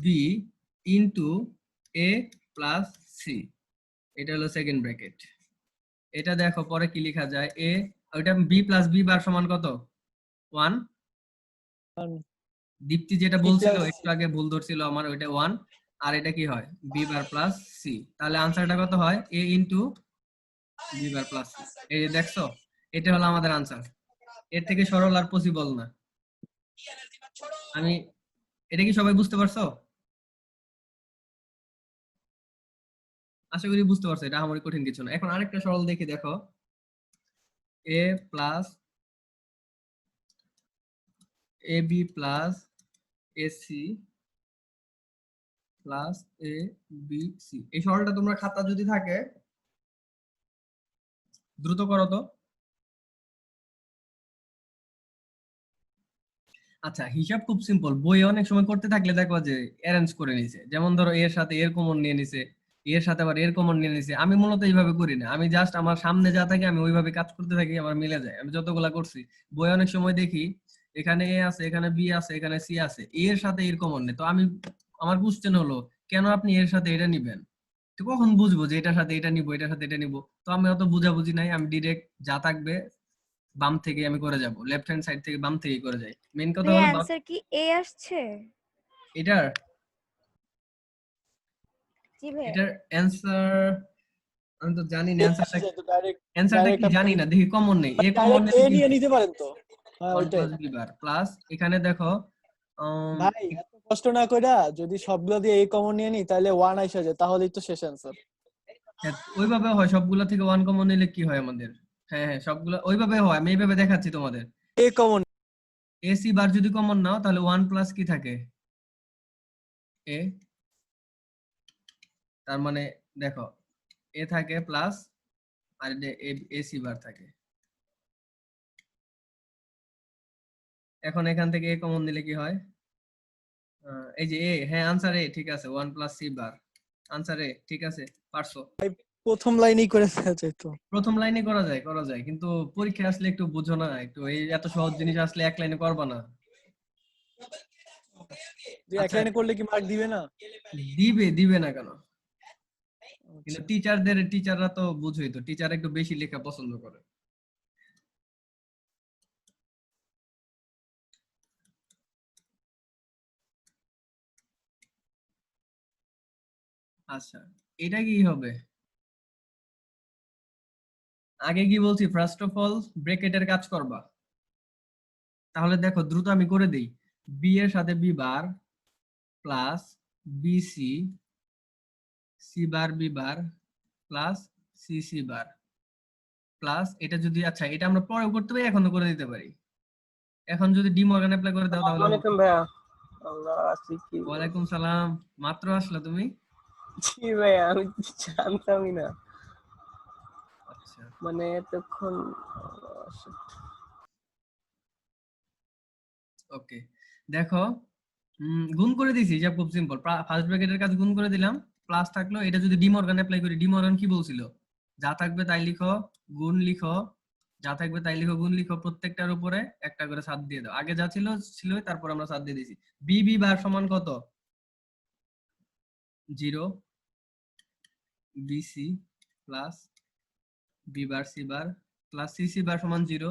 বি ইন্টু এ প্লাস সি, এটা হলো সেকেন্ড ব্র্যাকেট। এটা দেখো পরে কি লেখা যায়, এ, ওইটা বি প্লাস বি বার সমান কত, 1। দীপ্তি যেটা বলছিল একটু আগে ভুল ধরছিল আমার, ওইটা 1। আর এটা কি হয়, বি বার প্লাস সি। তাহলে আনসারটা কত হয়, A into B bar plus C. এই যে দেখছো, এটা হলো আমাদের আনসার। এর থেকে সরল আর পসিবল না। আমি, এটা কি সবাই বুঝতে পারছো? আশা করি বুঝতে পারছো, এটা আমার কঠিন কিছু না। এখন আরেকটা সরল দেখি, দেখো A plus A B plus A C plus A B C. এই সরলটা তোমরা খাতা যদি থাকে দ্রুত করো তো। আচ্ছা, হিসাব খুব সিম্পল, বই অনেক সময় করতে থাকলে দেখো যে অ্যারেঞ্জ করে নিছে, যেমন ধরো এর সাথে এর কমন নিয়ে নিছে, এর সাথে আবার এর কমন নিয়ে নিছে। আমি মূলত এইভাবে করি না, আমি জাস্ট আমার সামনে যা থাকে আমি ওইভাবে কাজ করতে থাকি, আমার মিলে যায়। আমি যতগুলা করছি বই অনেক সময় দেখি এখানে এ আছে, এখানে বি আছে, এখানে সি আছে, এর সাথে এর কমন নেই। তো আমি, আমার কোশ্চেন হলো কেন আপনি এর সাথে এটা নিবেন? তো কখন বুঝবো যে এটার সাথে এটা নিবো, এটার সাথে এটা নিবো? তো আমি অত বুঝাবুঝি নাই, আমি ডিরেক্ট যা থাকবে বাম থেকে আমি করে যাব, লেফট হ্যান্ড সাইড থেকে বাম থেকে করে যাই। মেন কথা
ভাইয়া
হলো
অ্যান্সার কি এ আসছে?
এটার
জি ভাইয়া।
এটার অ্যান্সার আমি তো জানি না, অ্যান্সারটা
ডাইরেক্ট
অ্যান্সারটা কি
ডাইরেক্ট
জানি না, দেখি কমন নেই, এ কমন
ডাইরেক্ট এ
নিলে কি
নিয়ে
হয়,
নিতে পারেন তো। হ্যাঁ
1
ওইটাই
প্লাস বি বার প্লাস এখানে দেখো
ভাই, এত কষ্ট না কইরা যদি সবগুলো দিয়ে এ কমন নিয়ে নি তাহলে ওয়ান আইসা যায়, তাহলেই তো শেষ অ্যান্সার।
হ্যাঁ, ওইভাবে হয়, সবগুলা থেকে 1 কমন নিলে কি হয় আমাদের। হ্যাঁ হ্যাঁ, সবগুলা ওইভাবে হয়, আমি এইভাবে দেখাচ্ছি তোমাদের।
A common.
এসি বার যদি কমন নাও তাহলে 1 প্লাস কি থাকে, এ। তার মানে দেখো এ থাকে প্লাস, আর এসি বার থাকে। এখন এখান থেকে এ কমন দিলে কি হয়, এই যে এ, হ্যাঁ আনসার এ, ঠিক আছে, 1 প্লাস সি বার, আনসার এ, ঠিক আছে, পারছো।
প্রথম লাইনেই করে ফেলা যায় তো।
প্রথম লাইনে করা যায়, করা যায়, কিন্তু পরীক্ষায় আসলে একটু বুঝো না, একটু এই এত সহজ জিনিস আসলে এক লাইনে করবা না।
যে এক
আচ্ছা,
লাইনে করলে কি মার্ক দিবে না?
দিবে দিবে না কেন? কিন্তু
আচ্ছা।
টিচাররা তো বুঝোই তো, টিচার একটু বেশি লেখা পছন্দ করে। আচ্ছা, এটা কি হবে, আগে কি বলছি, ফার্স্ট অফ অল ব্র্যাকেটের কাজ করবা। তাহলে দেখো দ্রুত আমি করে দেই, বি এর সাথে B bar plus BC, C bar B bar plus C C bar plus, এটা যদি, আচ্ছা এটা আমরা পরেও করতে পারি, এখনো করে দিতে পারি। এখন যদি ডি মর্গান অ্যাপ্লাই করে দাও তাহলে
আসসালামু আলাইকুম ভাইয়া। আল্লাহ আছি কি?
ওয়ালাইকুম সালাম, মাত্র আসলা তুমি?
জি ভাইয়া, আমি জানতামই না,
আচ্ছা
মানে এতক্ষণ।
ওকে, দেখো গুণ করে দিয়েছি, হিসাব খুব সিম্পল। ফার্স্ট ব্র্যাকেটের কাজ গুণ করে দিলাম, প্লাস থাকলো, এটা যদি ডি মর্গান অ্যাপ্লাই করি, ডি মর্গান কি বলছিল, যা থাকবে তাই লিখো, গুণ লিখো, যা থাকবে তাই লিখো, গুণ লিখো, প্রত্যেকটার উপরে একটা করে 7 দিয়ে দাও। আগে যা ছিল তারপর আমরা 7 দিয়ে দিয়েছি। বি বার সমান কত? 0 BC plus B bar C bar plus C bar সমান 0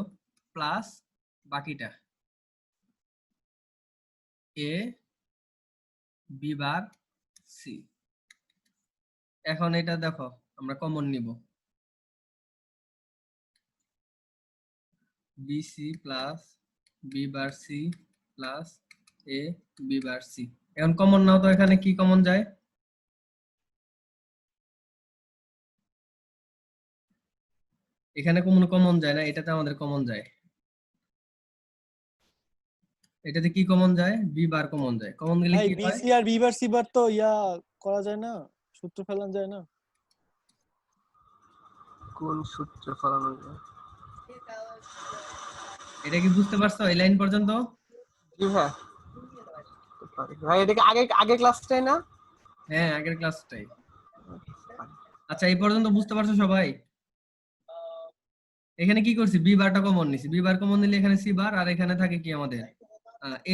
প্লাস বাকিটা এ বি বার সি। এখন এটা দেখো আমরা কমন নিব, BC plus B bar C plus A B bar C. এখন কমন নাও তো, এখানে কি কমন যায়? এখানে কোনো কমন যায় না, এটাতে আমাদের কমন যায়। এটাতে কি কমন যায়? বি বার কমন যায়। কমন গেলে
ভাই
কি হয়?
বিসি আর বি বার সি বার তো করা যায় না, সূত্র ফেলানো যায় না।
কোন সূত্র ফলানো যায়?
এটা কি বুঝতে পারছো এই লাইন পর্যন্ত?
জি ভাই। ভাই এটা কি আগে ক্লাসটাই না?
হ্যাঁ, আগের ক্লাসটাই। আচ্ছা, এই পর্যন্ত বুঝতে পারছো সবাই? এখানে কি করছি? বি বারটা কমন নিছি। বি বার কমন নিলে এখানে সি বার, আর এখানে থাকে কি আমাদের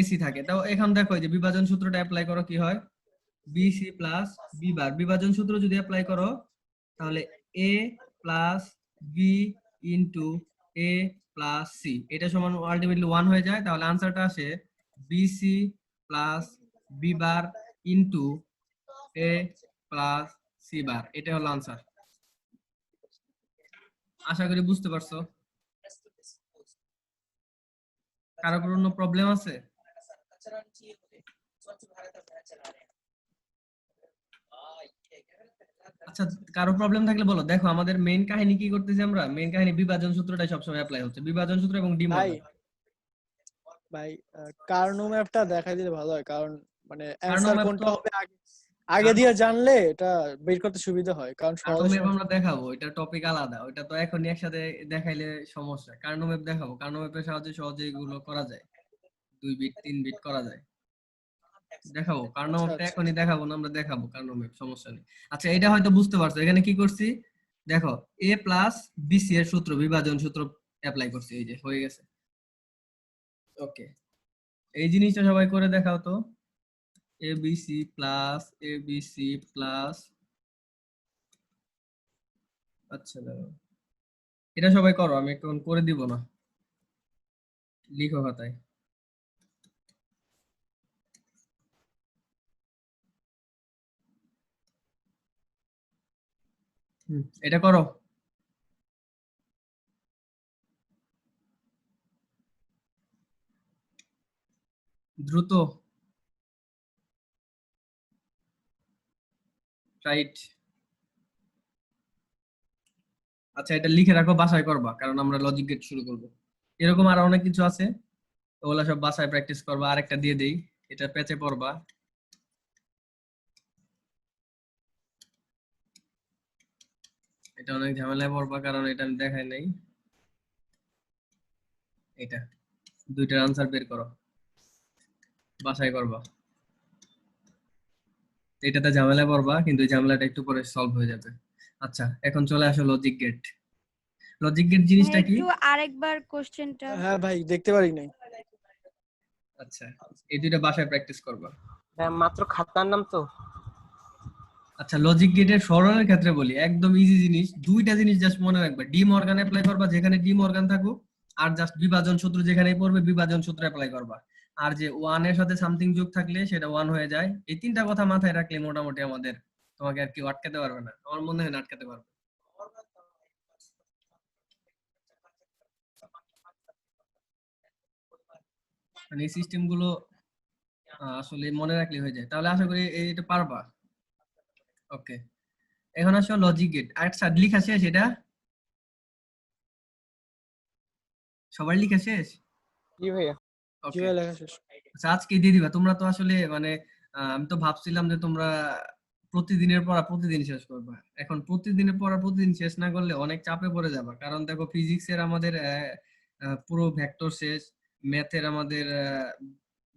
এসি থাকে। তাও এখন দেখো এই যে বিভাজন সূত্রটা অ্যাপ্লাই করো, কি হয়? বিসি প্লাস বি বার, বিভাজন সূত্র যদি অ্যাপ্লাই করো তাহলে A plus B into A plus C, এটা সমান আলটিমেটলি 1 হয়ে যায়। তাহলে আনসারটা আসে BC plus B bar into A plus C bar. এটা হলো আনসার। আশা করি বুঝতে পারছো। কারো কোনো প্রবলেম আছে? আচ্ছা, কারো প্রবলেম থাকলে বলো। দেখো আমাদের মেইন কাহিনী কি করতেছি আমরা, মেইন কাহিনী বিভাজন সূত্রটাই সবসময় অ্যাপ্লাই হচ্ছে, বিভাজন সূত্র এবং ডি
ভাই
মডেল।
ভাই কার্নো ম্যাপটা দেখাই দিলে ভালো হয়, কারণ মানে
কার্নো
অ্যান্সার
ম্যাপ
কোনটা
তো,
হবে আগে দিয়ে জানলে এটা বের করতে সুবিধা হয়, কারণ
কার্নো
সহজে
ম্যাপ আমরা দেখাবো, এটা টপিক আলাদা। ওইটা তো এখনই একসাথে দেখাইলে সমস্যা। কার্নো ম্যাপ দেখাবো, কার্নো ম্যাপের সাহায্যে সহজে এগুলো করা যায়, 2 বিট 3 বিট করা যায়। দেখাবো কার্নো
আচ্ছা
ম্যাপটা,
আচ্ছা
এখনই দেখাবো না, আমরা দেখাবো কার্নো ম্যাপ, সমস্যা নেই। আচ্ছা, এটা হয়তো বুঝতে পারছো। এখানে কি করছি দেখো, এ প্লাস বিসি এর সূত্র, বিভাজন সূত্র অ্যাপ্লাই করছি, এই যে হয়ে গেছে। ওকে, এই জিনিসটা সবাই করে দেখাও তো। এবিসি প্লাস এবিসি প্লাস, আচ্ছা দাঁড়াও, এটা সবাই করো, আমি একটু করে দিব না, লিখো খাতায়। এটা করো। দ্রুত, রাইট। আচ্ছা, এটা লিখে রাখো, বাসায় করবা, কারণ আমরা লজিক গেট শুরু করব। এরকম আরো অনেক কিছু আছে, ওগুলা সব বাসায় প্র্যাকটিস করবা। আরেকটা দিয়ে দেই, এটা পেঁচে পড়বা। এটা অনেক ঝামেলায় পড়বা, কারণ এটা আমি দেখাই নাই। এটা দুইটার আনসার বের করো, বাসায় করবা। এটাতে ঝামেলা পড়বা, কিন্তু এই ঝামেলাটা একটু পরে সলভ হয়ে যাবে। আচ্ছা, এখন চলে আসো লজিক গেট। লজিক গেট জিনিসটা কি?
একটু আরেকবার কোশ্চেনটা।
হ্যাঁ ভাই দেখতে পারি নাই।
আচ্ছা, এই দুইটা বাসায় প্র্যাকটিস করবা।
ভাই মাত্র খাতার নাম তো।
আচ্ছা, লজিক গেটের সরলের ক্ষেত্রে বলি, একদম ইজি জিনিস, দুইটা জিনিস জাস্ট মনে রাখবা। ডি মর্গান অ্যাপ্লাই করবা যেখানে ডি মর্গান থাকুক, আর জাস্ট বিভাজন সূত্র যেখানেই পড়বে বিভাজন সূত্র অ্যাপ্লাই করবা। আর যে ওয়ান এর সাথে সামথিং যোগ থাকলে সেটা ওয়ান হয়ে যায়। এই তিনটা কথা মাথায় রাখলে মোটামুটি আমাদের, তোমাকে আর কেউ আটকাতে পারবে না, আমার মনে হয় না আটকাতে পারবে। মানে এই সিস্টেম গুলো আসলে মনে রাখলে হয়ে যায়। তাহলে আশা করি এটা পারবা। ওকে, এখন আসো লজিক গেট। আচ্ছা, লিখা শেষ? এটা সবার লিখা শেষ?
জি ভাইয়া।
কি
ওকে,
ভাই লেখা শেষ?
আচ্ছা, আজকে দিয়ে দিবা। তোমরা তো আসলে মানে আমি তো ভাবছিলাম যে তোমরা প্রতিদিনের পড়া প্রতিদিন শেষ করবা। এখন প্রতিদিনের পড়া প্রতিদিন শেষ না করলে অনেক চাপে পড়ে যাবা, কারণ দেখো ফিজিক্সের আমাদের পুরো ভেক্টর শেষ, ম্যাথের আমাদের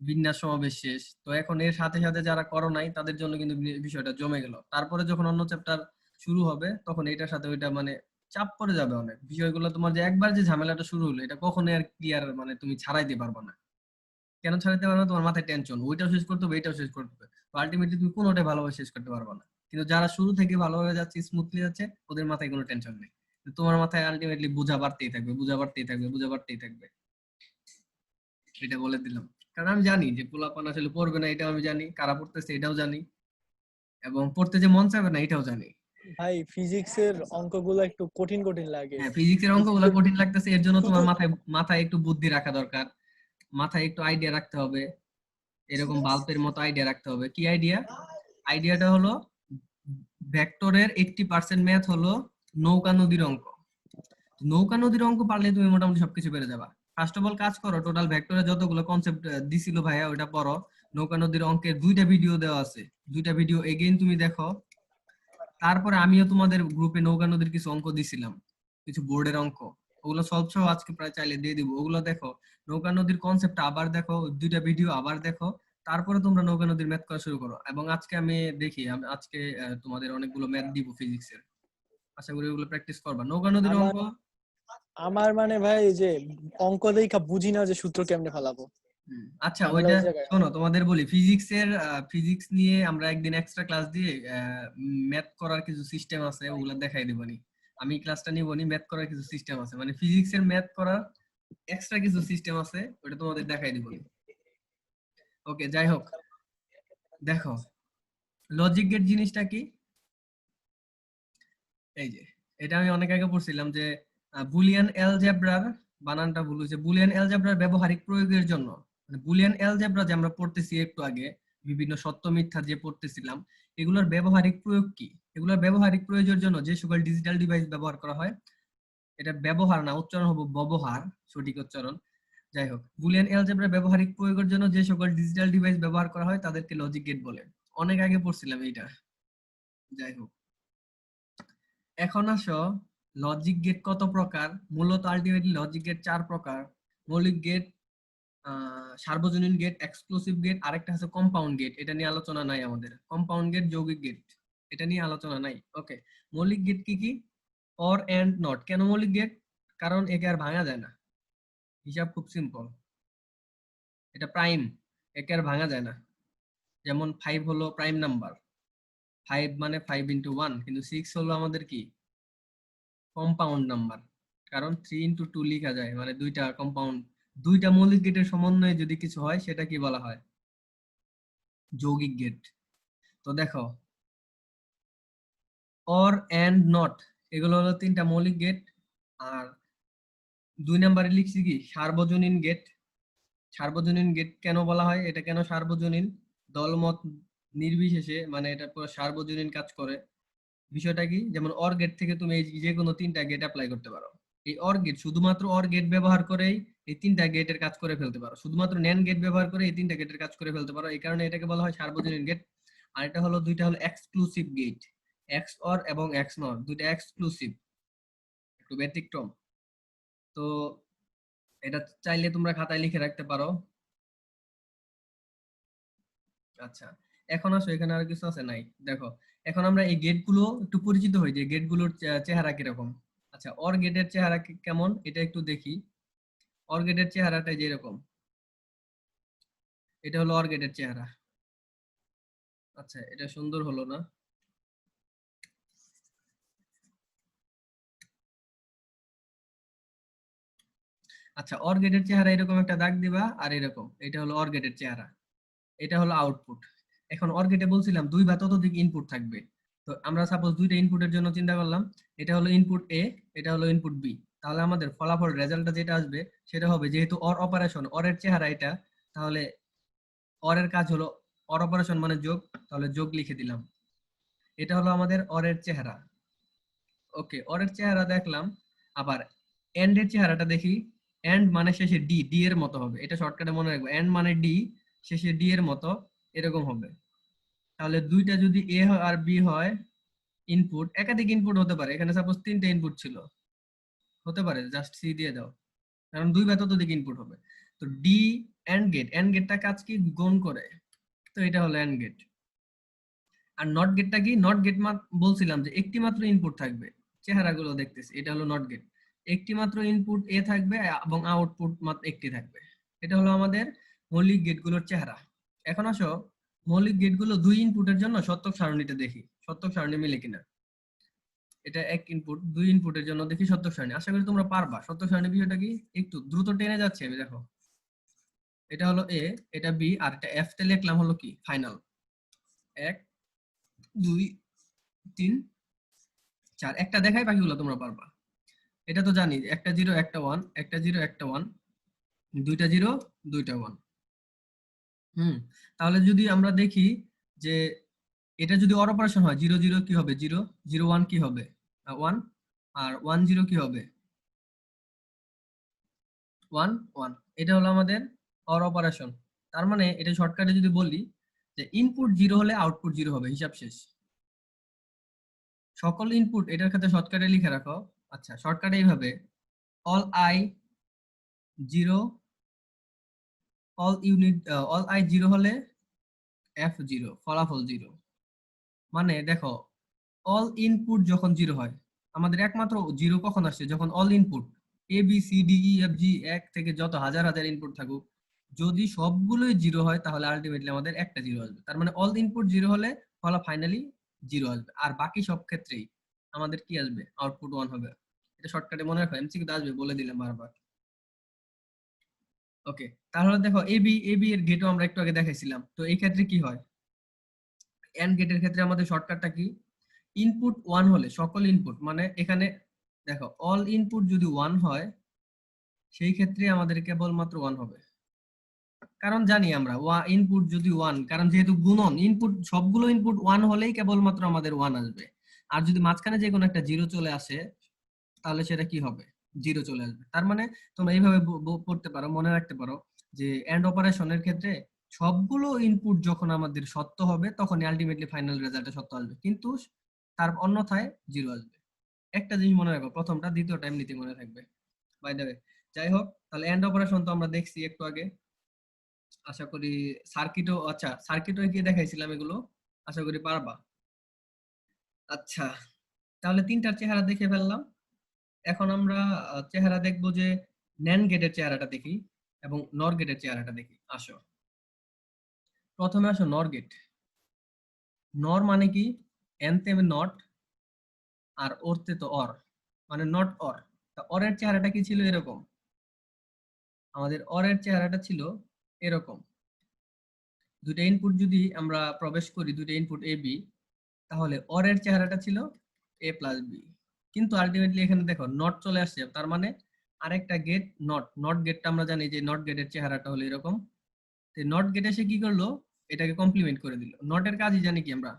বিন্যাস সমাবেশ শেষ। তো এখন এর সাথে সাথে যারা করো নাই তাদের জন্য কিন্তু বিষয়টা জমে গেল। তারপরে যখন অন্য চ্যাপ্টার শুরু হবে তখন এটার সাথে ওইটা মানে চাপ পড়ে যাবে অনেক বিষয়গুলো তোমার যে একবার যে ঝামেলাটা শুরু হলো এটা কখনোই আর ক্লিয়ার মানে তুমি ছাড়াইতে পারবে না কেন ছাড়াইতে পারবে না তোমার মাথায় টেনশন ওইটাও শেষ করতে হবে এটাও শেষ করতে হবে আলটিমেটলি তুমি কোনোটাই ভালোভাবে শেষ করতে পারবে না কিন্তু যারা শুরু থেকে ভালোভাবে যাচ্ছে স্মুথলি যাচ্ছে ওদের মাথায় কোনো টেনশন নেই কিন্তু তোমার মাথায় আলটিমেটলি বোঝা বাড়তেই থাকবে বোঝা বাড়তেই থাকবে বোঝা বাড়তেই থাকবে এটা বলে দিলাম কারণ আমি জানি যে পোলাপান আসলে পড়বে না এটাও আমি জানি কারা পড়তেছে এটাও জানি এবং পড়তে যে মন চাইবে না এটাও জানি
ভাই ফিজিক্সের অঙ্কগুলো একটু কঠিন কঠিন লাগে।
হ্যাঁ ফিজিক্সের অঙ্কগুলো
Physics-এর
কঠিন লাগতেছে এর জন্য তোমার
শুধু
মাথায় মাথায় একটু বুদ্ধি রাখা দরকার মাথায় একটু আইডিয়া রাখতে হবে এরকম বাল্বের মতো আইডিয়া রাখতে হবে কি আইডিয়া আইডিয়াটা হলো ভেক্টরের 80% ম্যাথ হলো নৌকা নদীর অঙ্ক নৌকা নদীর অঙ্ক পারলে তুমি মোটামুটি সবকিছু পেরে যাবা ফার্স্ট অফ অল কাজ করো টোটাল ভেক্টরের যতগুলো কনসেপ্ট দিছিল ভাইয়া ওটা পড়ো নৌকা নদীর অঙ্কের 2টা ভিডিও দেওয়া আছে 2টা ভিডিও এগেইন তুমি দেখো তারপরে আমিও তোমাদের গ্রুপে নৌকা নদীর কিছু অঙ্ক দিছিলাম কিছু বোর্ডের অঙ্ক ওগুলো সলভ সহ আজকে প্রায় চাইলে দিয়ে দিব ওগুলো দেখো নৌকা নদীর কনসেপ্ট আবার দেখো 2টা ভিডিও আবার দেখো তারপরে তোমরা নৌকা নদীর ম্যাথ করা শুরু করো এবং আজকে আমি দেখি আমি আজকে তোমাদের অনেকগুলো ম্যাথ দিব ফিজিক্সের আশা করি ওগুলো প্র্যাকটিস করবা নৌকা নদীর
আমার
অঙ্ক
আমার মানে ভাই এই যে অঙ্ক দেখা বুঝি না যে সূত্র কেমনে ফেলাবো।
আচ্ছা
ঝামেলা
ওইটা
ওই জায়গায়।
শোনো তোমাদের বলি ফিজিক্স নিয়ে আমরা একদিন এক্সট্রা ক্লাস দিয়ে ম্যাথ করার কিছু সিস্টেম আছে ওগুলো দেখাই দেবনি আমি ক্লাসটা নিবনি ম্যাথ করার কিছু সিস্টেম আছে মানে ফিজিক্সের ম্যাথ করার এক্সট্রা কিছু সিস্টেম আছে ওটা তোমাদের দেখাই দিবনি ওকে যাই হোক দেখো লজিক গেট জিনিসটা কি এই যে এটা আমি অনেক আগে পড়ছিলাম যে বুলিয়ান অ্যালজেব্রার বানানটা ভুল হয়েছে বুলিয়ান অ্যালজেব্রার ব্যবহারিক প্রয়োগের জন্য মানে বুলিয়ান অ্যালজেব্রা যে আমরা পড়তেছি একটু আগে বিভিন্ন সত্য মিথ্যা যে পড়তেছিলাম এগুলোর ব্যবহারিক প্রয়োগ কি এগুলোর ব্যবহারিক প্রয়োগের জন্য যে সকল ডিজিটাল ডিভাইস ব্যবহার করা হয় এটা ব্যবহার না উচ্চারণ হবে ব্যবহার সঠিক উচ্চারণ যাই হোক বুলিয়ান অ্যালজেব্রা ব্যবহারিক প্রয়োগের জন্য যে সকল ডিজিটাল ডিভাইস ব্যবহার করা হয় তাদেরকে লজিক গেট বলে অনেক আগে পড়ছিলাম এইটা যাই হোক এখন আসো লজিক গেট কত প্রকার মূলত আলটিমেটলি লজিক গেট 4 প্রকার মৌলিক গেট সার্বজনীন গেট এক্সক্লুসিভ গেট আরেকটা আছে কম্পাউন্ড গেট এটা নিয়ে আলোচনা নাই আমাদের কম্পাউন্ড গেট যৌগিক গেট এটা নিয়ে আলোচনা নাই ওকে মৌলিক গেট কি কি অর এন্ড নট কেন মৌলিক গেট কারণ একে আর ভাঙা যায় না হিসাব খুব সিম্পল এটা প্রাইম একে আর ভাঙা যায় না যেমন 5 হলো প্রাইম নাম্বার 5 মানে 5 into 1 কিন্তু 6 হলো আমাদের কি কম্পাউন্ড নাম্বার কারণ 3 into 2 লেখা যায় মানে দুইটা কম্পাউন্ড দুইটা মৌলিক গেটের সমন্বয়ে যদি কিছু হয় সেটা কি বলা হয় যৌগিক গেট তো দেখো অর এন্ড নট এগুলো হলো 3টা মৌলিক গেট আর 2 নম্বরে লিখছি কি সার্বজনীন গেট সার্বজনীন গেট কেন বলা হয় এটা কেন সার্বজনীন দলমত নির্বিশেষে মানে এটা পুরো সার্বজনীন কাজ করে বিষয়টা কি যেমন অর গেট থেকে তুমি যে কোনো 3টা গেট অ্যাপ্লাই করতে পারো এই অর গেট শুধুমাত্র অর গেট ব্যবহার করেই এই 3টা গেটের কাজ করে ফেলতে পারো শুধুমাত্র ন্যান্ড গেট ব্যবহার করে এই 3টা গেটের কাজ করে ফেলতে পারো এই কারণে এটাকে বলা হয় সার্বজনীন গেট আর এটা হলো দুইটা হলো এক্সক্লুসিভ গেট এক্স অর এবং এক্স নট দুইটা এক্সক্লুসিভ একটু ব্যতিক্রম তো এটা চাইলে তোমরা খাতায় লিখে রাখতে পারো আচ্ছা এখন আসো এখানে আর কিছু আছে নাই দেখো এখন আমরা এই গেটগুলো একটু পরিচিত হই যে গেটগুলোর চেহারা কিরকম আচ্ছা অর গেটের চেহারা কেমন এটা একটু দেখি অর গেটের চেহারাটা যেরকম এটা হলো অর গেটের চেহারা আচ্ছা এটা সুন্দর হলো না আচ্ছা অর গেটের চেহারা এরকম একটা দাগ দিবা আর এরকম এটা হলো অর গেটের চেহারা এটা হলো আউটপুট এখন অর গেটে বলছিলাম 2 বা ততোধিক ইনপুট থাকবে তো আমরা সাপোজ 2টা ইনপুটের জন্য চিন্তা করলাম এটা হলো ইনপুট এ এটা হলো ইনপুট বি তাহলে আমাদের ফলাফল রেজাল্টটা যেটা আসবে সেটা হবে যেহেতু অর অপারেশন অর এর চেহারা এটা তাহলে অর এর কাজ হলো অর অপারেশন মানে যোগ তাহলে যোগ লিখে দিলাম এটা হলো আমাদের অর এর চেহারা ওকে অর এর চেহারা দেখলাম আবার এন্ড এর চেহারাটা দেখি এন্ড মানে শেষে ডি ডি এর মতো হবে এটা শর্টকাটে মনে রাখবো এন্ড মানে ডি শেষে ডি এর মতো এরকম হবে তাহলে দুইটা যদি এ আর বি হয় ইনপুট একাধিক ইনপুট হতে পারে এখানে সাপোজ 3টা ইনপুট ছিল হতে পারে জাস্ট সি দিয়ে দাও কারণ 2 বা ততোধিক ইনপুট হবে তো ডি এন্ড গেটটা কাজ কি গুণ করে তো এটা হলো এন্ড গেট আর নট গেটটা কি? নট গেট বলছিলাম যে একটি মাত্র ইনপুট থাকবে, চেহারাগুলো দেখতেছি, এটা হলো নট গেট। একটি মাত্র ইনপুট এ থাকবে এবং আউটপুট মাত্র একটি থাকবে। এটা হলো আমাদের মৌলিক গেটগুলোর চেহারা। এখন আসো মৌলিক গেটগুলো দুই ইনপুটের জন্য সত্যক সারণীটা দেখি, সত্যক সারণী মিলে কিনা। এটা এক ইনপুট, দুই ইনপুটের জন্য দেখি সত্যক সারণী। আশা করি তোমরা পারবা। সত্যক সারণী বিষয়টা কি? একটু দ্রুত টেনে যাচ্ছে আমি, দেখো এটা হলো এ, এটা বি, আর এটা এফ তে লিখলাম হলো কি ফাইনাল। 1 2 3 4, একটা দেখাই বাকিগুলো তোমরা পারবা। এটা তো জানি একটা 0 একটা 1, একটা 0 একটা 1, দুইটা 0 দুইটা 1। তাহলে যদি আমরা দেখি যে এটা যদি অর অপারেশন হয়, 0 0 কি হবে? 0 0 1 কি হবে? 1, আর 1 0 কি হবে? 1 1। এটা হলো আমাদের অর অপারেশন। তার মানে এটা শর্টকাটে যদি বলি যে ইনপুট 0 হলে আউটপুট 0 হবে, হিসাব শেষ। সকল ইনপুট এটার ক্ষেত্রে শর্টকাটে লিখে রাখো। আচ্ছা, শর্টকাটে এইভাবে অল আই 0, অল আই 0 হলে এফ 0, ফলাফল 0। মানে দেখো অল ইনপুট যখন 0 হয়, আমাদের একমাত্র 0 কখন আসে? যখন all input A B C D E F G, এক থেকে যত হাজার হাজার ইনপুট থাকুক, যদি সবগুলোই 0 হয় তাহলে আলটিমেটলি আমাদের একটা 0 আসবে। তার মানে অল ইনপুট 0 হলে ফলা ফাইনালি 0 আসবে। আর বাকি সব ক্ষেত্রেই আমাদের কি আসবে? আউটপুট 1 হবে। এটা শর্টকাটে মনে রাখো, এমসিকিউ আসবে, বলে দিলাম বারবার। ওকে, তাহলে দেখো এবি এর গেটও আমরা একটু আগে দেখাইছিলাম। তো এই ক্ষেত্রে কি হয়? এন্ড গেটের ক্ষেত্রে আমাদের শর্টকাটটা কি? ইনপুট 1 হলে সকল ইনপুট, মানে এখানে দেখো অল ইনপুট যদি 1 হয় সেই ক্ষেত্রে আমাদের কেবলমাত্র 1 হবে। কারণ জানি আমরা ইনপুট যদি 1, কারণ যেহেতু গুণন, ইনপুট সবগুলো ইনপুট 1 হলেই কেবলমাত্র আমাদের 1 আসবে। আর যদি মাঝখানে যে কোনো একটা 0 চলে আসে তাহলে সেটা কি হবে? 0 চলে আসবে। তার মানে তোমরা এইভাবে পড়তে পারো, মনে রাখতে পারো যে এন্ড অপারেশনের ক্ষেত্রে সবগুলো ইনপুট যখন আমাদের সত্য হবে তখন আলটিমেটলি ফাইনাল রেজাল্টে সত্য আসবে, কিন্তু তার অন্যথায় 0 আসবে। একটা জিনিস মনে রাখো, প্রথমটা, দ্বিতীয়টা এমনিতে মনে থাকবে। বাই দ্য ওয়ে, যাই হোক, তাহলে এন্ড অপারেশন তো আমরা দেখছি একটু আগে। আশা করি সার্কিটও, আচ্ছা সার্কিটও গিয়ে দেখাইছিলাম এগুলো, আশা করি পারবা। আচ্ছা, তাহলে তিনটার চেহারা দেখে ফেললাম। এখন আমরা চেহারা দেখবো যে ন্যান্ড গেটের চেহারাটা দেখি এবং নর গেটের চেহারাটা দেখি। আসো প্রথমে আসো নর গেট। নর মানে কি? এনতে নট আর ওরতে তো অর, মানে নট অর। অরের চেহারাটা কি ছিল? এরকম। আমাদের অরের চেহারাটা ছিল এরকম। দুটো ইনপুট যদি আমরা প্রবেশ করি, দুটো ইনপুট এ বি, তাহলে অরের চেহারাটা ছিল এ প্লাস বি। কিন্তু আলটিমেটলি এখানে দেখো নট চলে আসছে, তার মানে আরেকটা গেট নট গেটটা আমরা জানি যে নট গেটের চেহারাটা হলো এরকম। নট গেট এসে কি করলো? এটাকে কমপ্লিমেন্ট করে দিল। নটের কাজই জানি কি আমরা?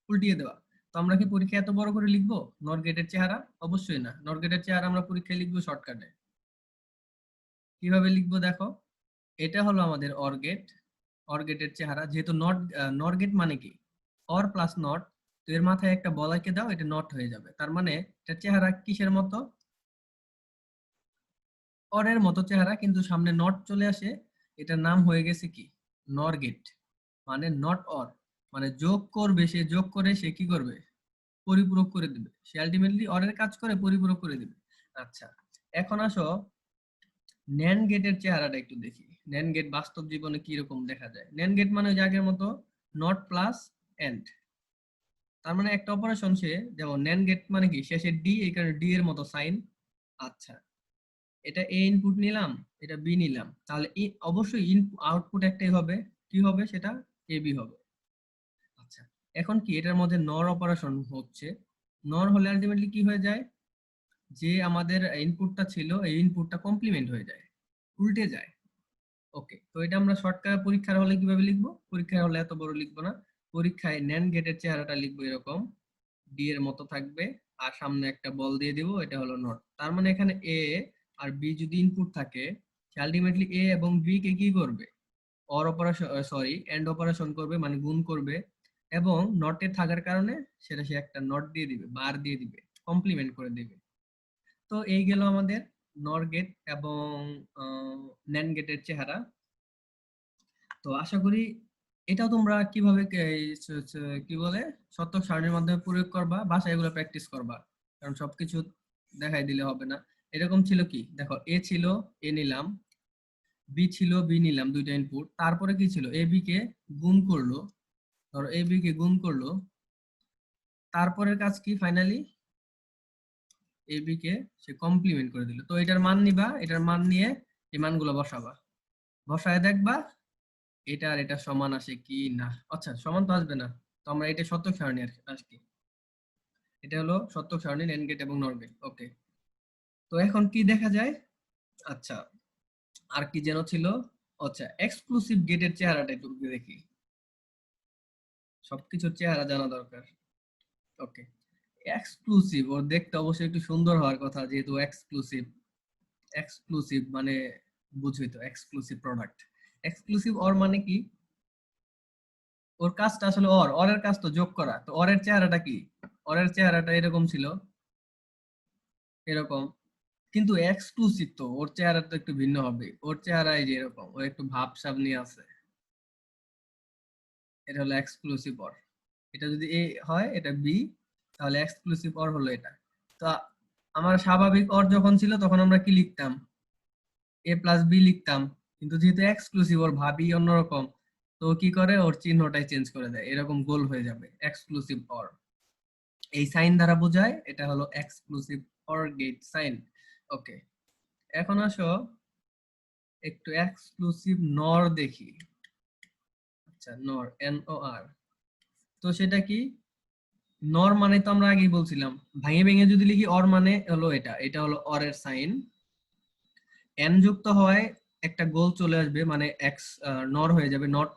উল্টিয়ে দেওয়া। তো আমরা কি পরীক্ষায় এত বড় করে লিখবো নট গেটের চেহারা? অবশ্যই না। নট গেটের চেহারা আমরা পরীক্ষায় লিখবো শর্টকাটে। কিভাবে লিখবো দেখো, এটা হলো আমাদের অর গেট। অর গেটের চেহারা, যেহেতু নট গেট মানে কি? অর প্লাস নট, তো এর মাথায় একটা বলাকে দাও, এটা নট হয়ে যাবে। তার মানে এটা চেহারা কিসের মতো? অরের মতো চেহারা, কিন্তু সামনে নট চলে আসে, এটার নাম হয়ে গেছে কি? নর গেট। মানে নট অর, মানে যোগ করবে, সে যোগ করে সে কি করবে? পরিপূরক করে দিবে। সে আলটিমেটলি অরের কাজ করে পরিপূরক করে দিবে। আচ্ছা, এখন আসো ন্যান্ড গেটের চেহারাটা একটু দেখি। ন্যান্ড গেট বাস্তব জীবনে কি রকম দেখা যায়? ন্যান্ড গেট মানে ওই আগের মতো নট প্লাস এন্ড। তার মানে একটা অপারেশন সে, যেমন ন্যান্ড গেট মানে কি? শেষে ডি, এই কারণে ডি এর মতো সাইন। আচ্ছা, এটা এ ইনপুট নিলাম, এটা বি নিলাম, তাহলে অবশ্যই আউটপুট একটাই হবে। কি হবে সেটা? এ বি হবে। আচ্ছা, এখন কি এটার মধ্যে নর অপারেশন হচ্ছে? নর হলে আলটিমেটলি কি হয়ে যায়? যে আমাদের ইনপুটটা ছিল এই ইনপুটটা কমপ্লিমেন্ট হয়ে যায়, উল্টে যায়। ওকে, তো এটা আমরা শর্টকাট পরীক্ষার হলে কিভাবে লিখবো? পরীক্ষার হলে এত বড় লিখবো না, পরীক্ষায় ন্যান্ড গেটের চেহারাটা লিখবো এরকম, ডি এর মতো থাকবে, আর সামনে একটা বল দিয়ে দিব, এটা হলো নট। তার মানে এখানে এ আর বি যদি ইনপুট থাকে, আলটিমেটলি এ এবং বি কে কি করবে? Or operation, sorry and operation করবে, মানে গুণ করবে, এবং নটে থাকার কারণে সেটা সে একটা নট দিয়ে দিবে, বার দিয়ে দিবে, কমপ্লিমেন্ট করে দিবে। তো এই গেল আমাদের নর গেট এবং ন্যান্ড গেটের চেহারা। তো আশা করি এটাও তোমরা কিভাবে কি বলে শতক সারণীর মাধ্যমে প্রয়োগ করবা, বাসায় এগুলো প্র্যাকটিস করবা, কারণ সবকিছু দেখাই দিলে হবে না। এরকম ছিল কি, দেখো এ ছিল, এ নিলাম, বি ছিল, বি নিলাম, দুইটা ইনপুট। তারপরে কি ছিল, এ বি কে গুণ করলো, ধরো এ বি কে গুণ করলো। তারপরের কাজ কি, finally A B K say complement করে দিল। তো এটার মান নিবা, এটার মান নিয়ে এই মানগুলো বসাবা, বসায় দেখবা এটা আর এটা সমান আসে কি না। আচ্ছা সমান তো আসবে না, তো আমরা এটা শতক সারণী আসছি। এটা হলো শতক সারণী এন্ড গেট এবং নর গেট। ওকে, তো এখন কি দেখা যায়, আচ্ছা আর কি যেন ছিল, আচ্ছা এক্সক্লুসিভ গেটের চেহারাটা একটু দেখি, সবকিছুর চেহারা জানা দরকার। ওকে, এক্সক্লুসিভ ওর দেখতে অবশ্যই একটু সুন্দর হওয়ার কথা, যেহেতু এক্সক্লুসিভ। এক্সক্লুসিভ মানে বুঝই তো, এক্সক্লুসিভ প্রোডাক্ট। এক্সক্লুসিভ অর মানে কি, ওর কাজটা আসলে অরের কাজ তো যোগ করা। তো অরের চেহারাটা কি, অরের চেহারাটা এরকম ছিল, এরকম। কিন্তু এক্সক্লুসিভ তো ওর চেহারা তো একটু ভিন্ন হবে, ওর চেহারা এই যে এরকম, ও একটু ভাবসাব নিয়ে আছে। এটা হলো এক্সক্লুসিভ অর। এটা যদি এ হয়, এটা বি, তাহলে এক্সক্লুসিভ অর হলো এটা। তো আমার স্বাভাবিক অর যখন ছিল তখন আমরা কি লিখতাম, এ প্লাস বি লিখতাম, কিন্তু যেহেতু এক্সক্লুসিভ ওর ভাবি অন্যরকম, তো কি করে ওর চিহ্নটাই চেঞ্জ করে দেয়, এরকম গোল হয়ে যাবে এক্সক্লুসিভ অর। এই সাইন দ্বারা বোঝায়, এটা হলো এক্সক্লুসিভ অর গেট সাইন। ওকে, এখন আসো একটু এক্সক্লুসিভ নর দেখি। আচ্ছা নর, এন ও আর, তো সেটা কি, নর মানে তো আমরা আগেই বলছিলাম, ভাঙে ভেঙে যদি লিখি অর মানে হলো এটা, এটা হলো অরের সাইন। এন যুক্ত হয় একটা গোল চলে আসবে, মানে এক্স নর হয়ে যাবে, নট।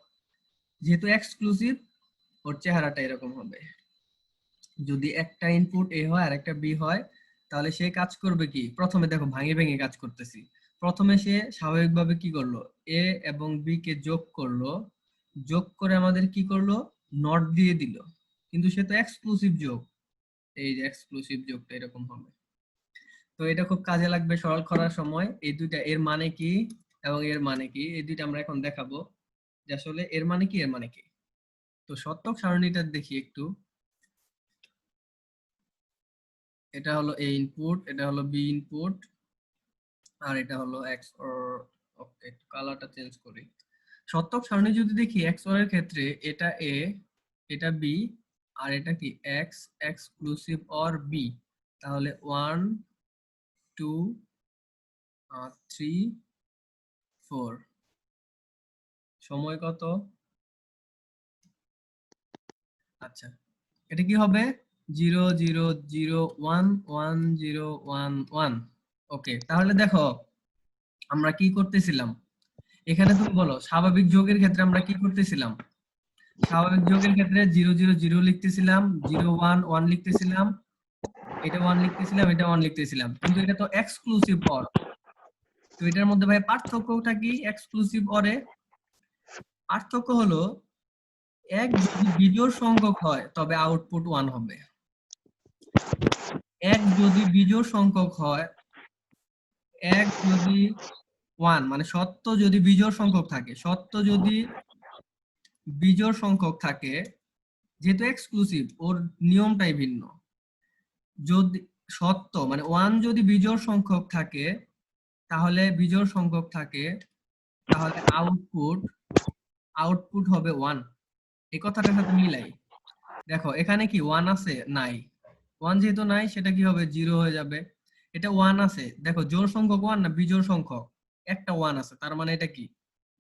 যেহেতু এক্সক্লুসিভ ওর চেহারাটা এরকম হবে। যদি একটা ইনপুট এ হয় আর একটা বি হয়, তাহলে সে কাজ করবে কি, প্রথমে দেখো ভাঙে ভেঙে কাজ করতেছি। প্রথমে সে স্বাভাবিকভাবে কি করলো, এ এবং বি কে যোগ করলো, যোগ করে আমাদের কি করলো, নট দিয়ে দিল। কিন্তু সে তো এক্সক্লুসিভ যোগ, এই যে এক্সক্লুসিভ যোগটা এরকম হবে। তো এটা খুব কাজে লাগবে সরল করার সময়। এই দুইটা এর মানে কি এবং এর মানে কি, এই দুইটা আমরা এখন দেখাবো যে আসলে এর মানে কি, এর মানে কি। তো শতক সারণীটা দেখি একটু। এটা হলো এ ইনপুট, এটা হলো বি ইনপুট, আর এটা হলো এক্স অর। ওকে, একটু কালারটা চেঞ্জ করি। শতক সারণী যদি দেখি এক্স অর এর ক্ষেত্রে, এটা এ, এটা বি, আর এটা কি এক্স এক্সক্লুসিভ অর বি, তাহলে 1 2 3 4। সময় কত, আচ্ছা এটা কি হবে, 0 0 0 1 1 0 1 1। ওকে, তাহলে দেখো আমরা কি করতেছিলাম এখানে, তুমি বলো স্বাভাবিক যোগের ক্ষেত্রে আমরা কি করতেছিলাম। স্বাভাবিক যোগের ক্ষেত্রে 0 0 0 লিখতেছিলাম, 0 1 1 লিখতেছিলাম, এটা 1 লিখতেছিলাম, এটা 1 লিখতেছিলাম। কিন্তু এটা তো এক্সক্লুসিভ অর। তো এটার মধ্যে ভাই পার্থক্যটা কি, এক্সক্লুসিভ অরে পার্থক্য হলো, এক যদি বিজোড় সংখ্যক হয় তবে আউটপুট 1 হবে। এক যদি বিজোড় সংখ্যক হয়, এক যদি 1 মানে সত্য যদি বিজোড় সংখ্যক থাকে, সত্য যদি বিজোড় সংখ্যক থাকে, যেহেতু এক্সক্লুসিভ ওর নিয়মটাই ভিন্ন। যদি সত্য মানে 1 যদি বিজোড় সংখ্যক থাকে, তাহলে বিজোড় সংখ্যক থাকে, তাহলে আউটপুট হবে 1। এই কথাটার সাথে মিলাই দেখো, এখানে কি 1 আছে, নাই। 1 যেহেতু নাই, সেটা কি হবে, 0 হয়ে যাবে। এটা 1 আছে, দেখো জোড় সংখ্যক 1 না বিজোড় সংখ্যক, একটা 1 আছে, তার মানে এটা কি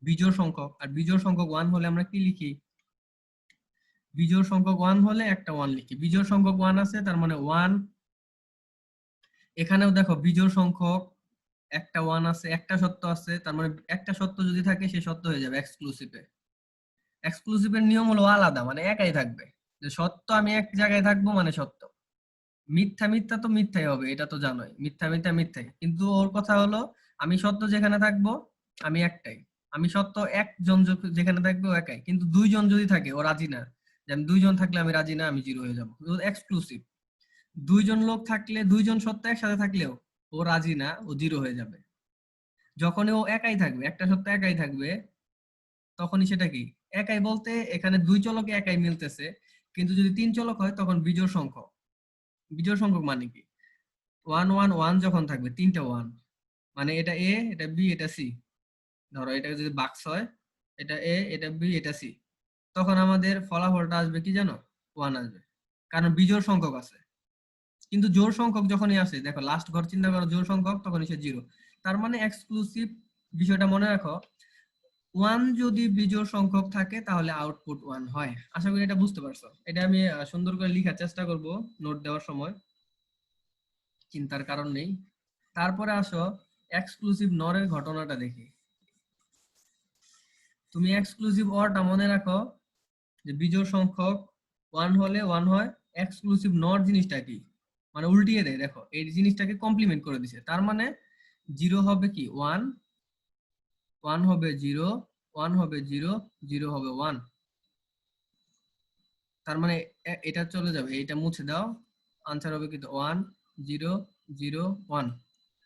বিজোড় সংখ্যক। আর বিজোড় সংখ্যক 1 হলে আমরা কি লিখি, বিজোড় সংখ্যক 1 হলে একটা 1 লিখি। বিজোড় সংখ্যক 1 আছে, তার মানে 1। এখানেও দেখো বিজোড় সংখ্যক একটা 1 আছে, একটা সত্য আছে, তার মানে একটা সত্য যদি থাকে সে সত্য হয়ে যাবে এক্সক্লুসিভে। এক্সক্লুসিভের নিয়ম হলো আলাদা, মানে একাই থাকবে। যে সত্য আমি এক জায়গায় থাকবো মানে সত্য, মিথ্যা মিথ্যা তো মিথ্যাই হবে, এটা তো জানোই, মিথ্যা মিথ্যা মিথ্যাই। কিন্তু ওর কথা হলো, আমি সত্য যেখানে থাকবো আমি একটাই, আমি সত্য একজন যেখানে থাকবে ও একাই। কিন্তু দুইজন যদি থাকে ও রাজি না, যে আমি দুইজন থাকলে আমি রাজি না, আমি 0 হয়ে যাবো। এক্সক্লুসিভ, দুইজন লোক থাকলে, দুইজন সত্য একসাথে থাকলেও ও রাজি না, ও 0 হয়ে যাবে। যখনই ও একাই থাকবে, একটা সত্য একাই থাকবে, তখনই সেটা কি একাই বলতে এখানে দুই চলকে একাই মিলতেছে, কিন্তু যদি তিন চলক হয় তখন বিজোড় সংখ্যক। বিজোড় সংখ্যক মানে কি, 1 1 1 যখন থাকবে, তিনটা 1, মানে এটা এ, এটা বি, এটা সি। ধরো এটা যদি বাক্স হয়, এটা এ, এটা বি, এটা সি, তখন আমাদের ফলাফলটা আসবে কি জানো, 1 আসবে, কারণ বিজোড় সংখ্যক আছে। কিন্তু জোড় সংখ্যক যখনই আসে, দেখো লাস্ট ঘর চিন্তা করো, জোড় সংখ্যক তখনই সে 0। তার মানে এক্সক্লুসিভ বিষয়টা মনে রাখো, 1 যদি বিজোড় সংখ্যক থাকে তাহলে আউটপুট 1 হয়। আশা করি এটা বুঝতে পারছো। এটা আমি সুন্দর করে লেখার চেষ্টা করব নোট দেওয়ার সময়, চিন্তার কারণ নেই। তারপরে আসো এক্সক্লুসিভ নরের ঘটনাটা দেখি। তুমি এক্সক্লুসিভ অরটা মনে রাখো যে বিজোড় সংখ্যক 1 হলে 1 হয়। এক্সক্লুসিভ নর জিনিসটা কি, মানে উল্টিয়ে দেয়, দেখো এই জিনিসটাকে কমপ্লিমেন্ট করে দিছে। তার মানে 0 হবে কি 1, 1 হবে 0, 1 হবে 0, 0 হবে 1। তার মানে এটা চলে যাবে, এটা মুছে দাও, আনসার হবে কিন্তু 1 0 0 1।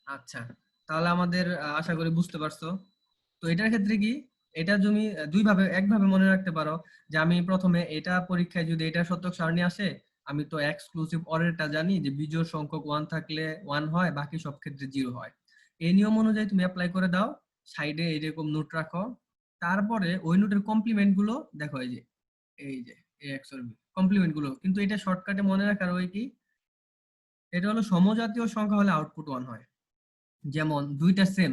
আচ্ছা, তাহলে আমাদের আশা করি বুঝতে পারছো। তো এটার ক্ষেত্রে কি, এটা তুমি দুই ভাবে, একভাবে মনে রাখতে পারো যে আমি প্রথমে এটা পরীক্ষায় যদি এটা শতক সারণী আসে, আমি তো এক্সক্লুসিভ অরেরটা জানি যে বিজোড় সংখ্যক 1 থাকলে 1 হয়, বাকি সব ক্ষেত্রে 0 হয়। এই নিয়ম অনুযায়ী তুমি অ্যাপ্লাই করে দাও, সাইডে এরকম নোট রাখো। তারপরে ওই নোটের কমপ্লিমেন্ট গুলো দেখো, এই যে এ এক্স অর বি কমপ্লিমেন্ট গুলো, কিন্তু এটা শর্টকাটে মনে রাখার ওই কি, এটা হলো সমজাতীয় সংখ্যা হলে আউটপুট 1 হয়। যেমন দুইটা সেম,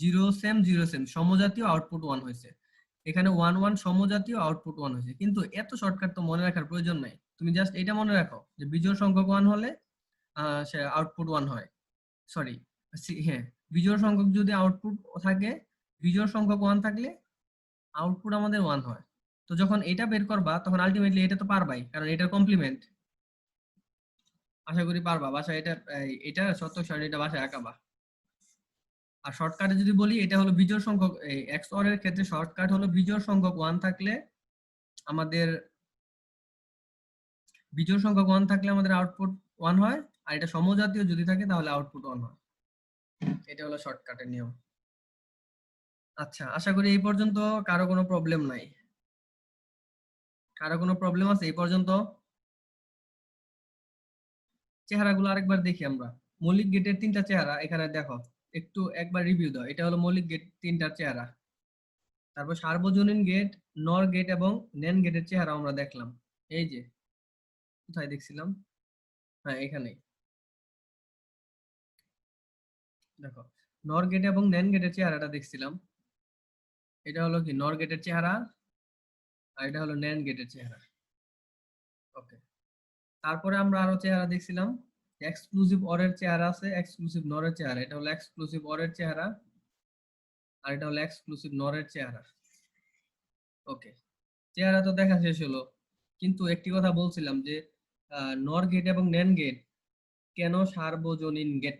0 সেম 0 সেম, সমজাতীয়, আউটপুট 1 হয়েছে। এখানে 1 1 সমজাতীয়, আউটপুট 1 হয়েছে। কিন্তু এত শর্টকাট তো মনে রাখার প্রয়োজন নাই, তুমি জাস্ট এটা মনে রাখো যে বিজোড় সংখ্যক 1 হলে সে আউটপুট 1 হয়। সরি, হ্যাঁ, বিজোড় সংখ্যক যদি আউটপুট থাকে, বিজোড় সংখ্যক 1 থাকলে আউটপুট আমাদের 1 হয়। তো যখন এটা বের করবা তখন আলটিমেটলি এটা তো পারবাই, কারণ এটার কমপ্লিমেন্ট। আশা করি পারবা, বাসায় এটা শতক সারণীটা বাসায় আঁকাবা। আর শর্টকাটে যদি বলি, এটা হলো বিজোড় সংখ্যক, এক্স অর এর ক্ষেত্রে শর্টকাট হলো বিজোড় সংখ্যক 1 থাকলে আমাদের, বিজোড় সংখ্যক 1 থাকলে আমাদের আউটপুট 1 হয়, আর এটা সমজাতীয় যদি থাকে তাহলে আউটপুট 1 হয়। এটা হলো শর্টকাটের নিয়ম। আচ্ছা, আশা করি এই পর্যন্ত কারো কোনো প্রবলেম নাই। কারো কোনো প্রবলেম আছে এই পর্যন্ত? চেহারাগুলো আরেকবার দেখি আমরা। মৌলিক গেটের তিনটা চেহারা এখানে দেখো, একটু একবার রিভিউ দাও। এটা হলো মৌলিক গেট তিনটার চেহারা। তারপর সার্বজনীন গেট, নর গেট এবং নেন গেটের চেহারা আমরা দেখলাম। এই যে কোথায় দেখছিলাম, হ্যাঁ এখানে দেখো, নর গেট এবং নেন গেটের চেহারাটা দেখছিলাম। এটা হলো কি নর গেটের চেহারা, আর এটা হলো নেন গেটের চেহারা। ওকে, তারপরে আমরা আরো চেহারা দেখছিলাম। এক্সক্লুসিভ অরের চেহারা আছে, এক্সক্লুসিভ নরের চেহারা। এটা হলো এক্সক্লুসিভ অরের চেহারা, আর এটা হলো এক্সক্লুসিভ নরের চেহারা। ওকে, চেহারা তো দেখা শেষ হলো, কিন্তু একটি কথা বলছিলাম যে নর গেট এবং নেন গেট কেন সার্বজনীন গেট,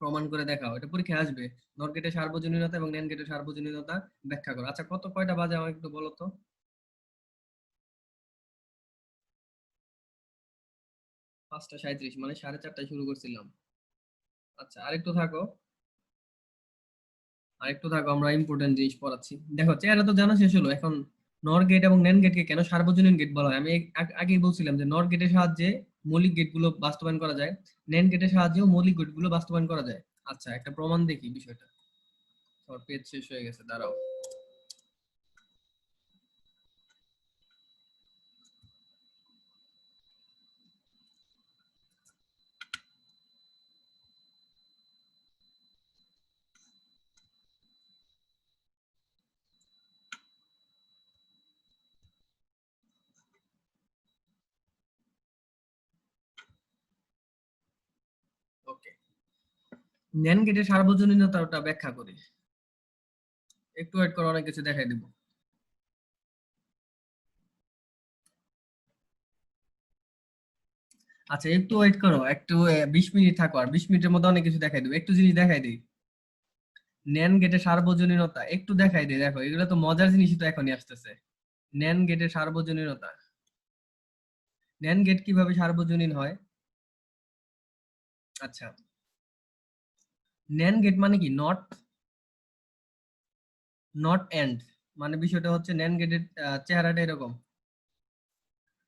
প্রমাণ করে দেখাও। এটা পরীক্ষায় আসবে, নর গেটের সার্বজনীনতা এবং নেন গেটের সার্বজনীনতা ব্যাখ্যা করো। আচ্ছা, কয়টা বাজে আমাকে একটু বলো তো? 5:37, মানে 4:30টায় শুরু করছিলাম। আচ্ছা, আরেকটু থাকো, আমরা ইম্পর্টেন্ট জিনিস পড়াচ্ছি। দেখো, চেহারা তো জানা শেষ হলো, এখন নর গেট এবং নেন গেটকে কেন সার্বজনীন গেট বলা হয়। আমি আগেই বলছিলাম যে নর গেটের সাহায্যে মৌলিক গেটগুলো বাস্তবায়ন করা যায়, নেন গেটের সাহায্যেও মৌলিক গেটগুলো বাস্তবায়ন করা যায়। আচ্ছা, একটা প্রমাণ দেখি বিষয়টা। পেজ শেষ হয়ে গেছে, দাঁড়াও। ওকে, নেন গেটের সার্বজনীনতাটা ব্যাখ্যা করি। একটু ওয়েট করো, অনেক কিছু দেখাই দিব। আচ্ছা, একটু ওয়েট করো, একটু 20 মিনিট থাকো, আর 20 মিনিটের মধ্যে অনেক কিছু দেখাই দেবো। একটু জিনিস দেখাই দিই। নেন গেটের সার্বজনীনতা একটু দেখাই দিই, দেখো এগুলো তো মজার জিনিসই তো এখনই আসতেছে। নেন গেটের সার্বজনীনতা, নেন গেট কিভাবে সার্বজনীন হয়? আচ্ছা, নেন গেট মানে কি, নট এন্ড। মানে বিষয়টা হচ্ছে ন্যান্ড গেটের চেহারাটা এরকম।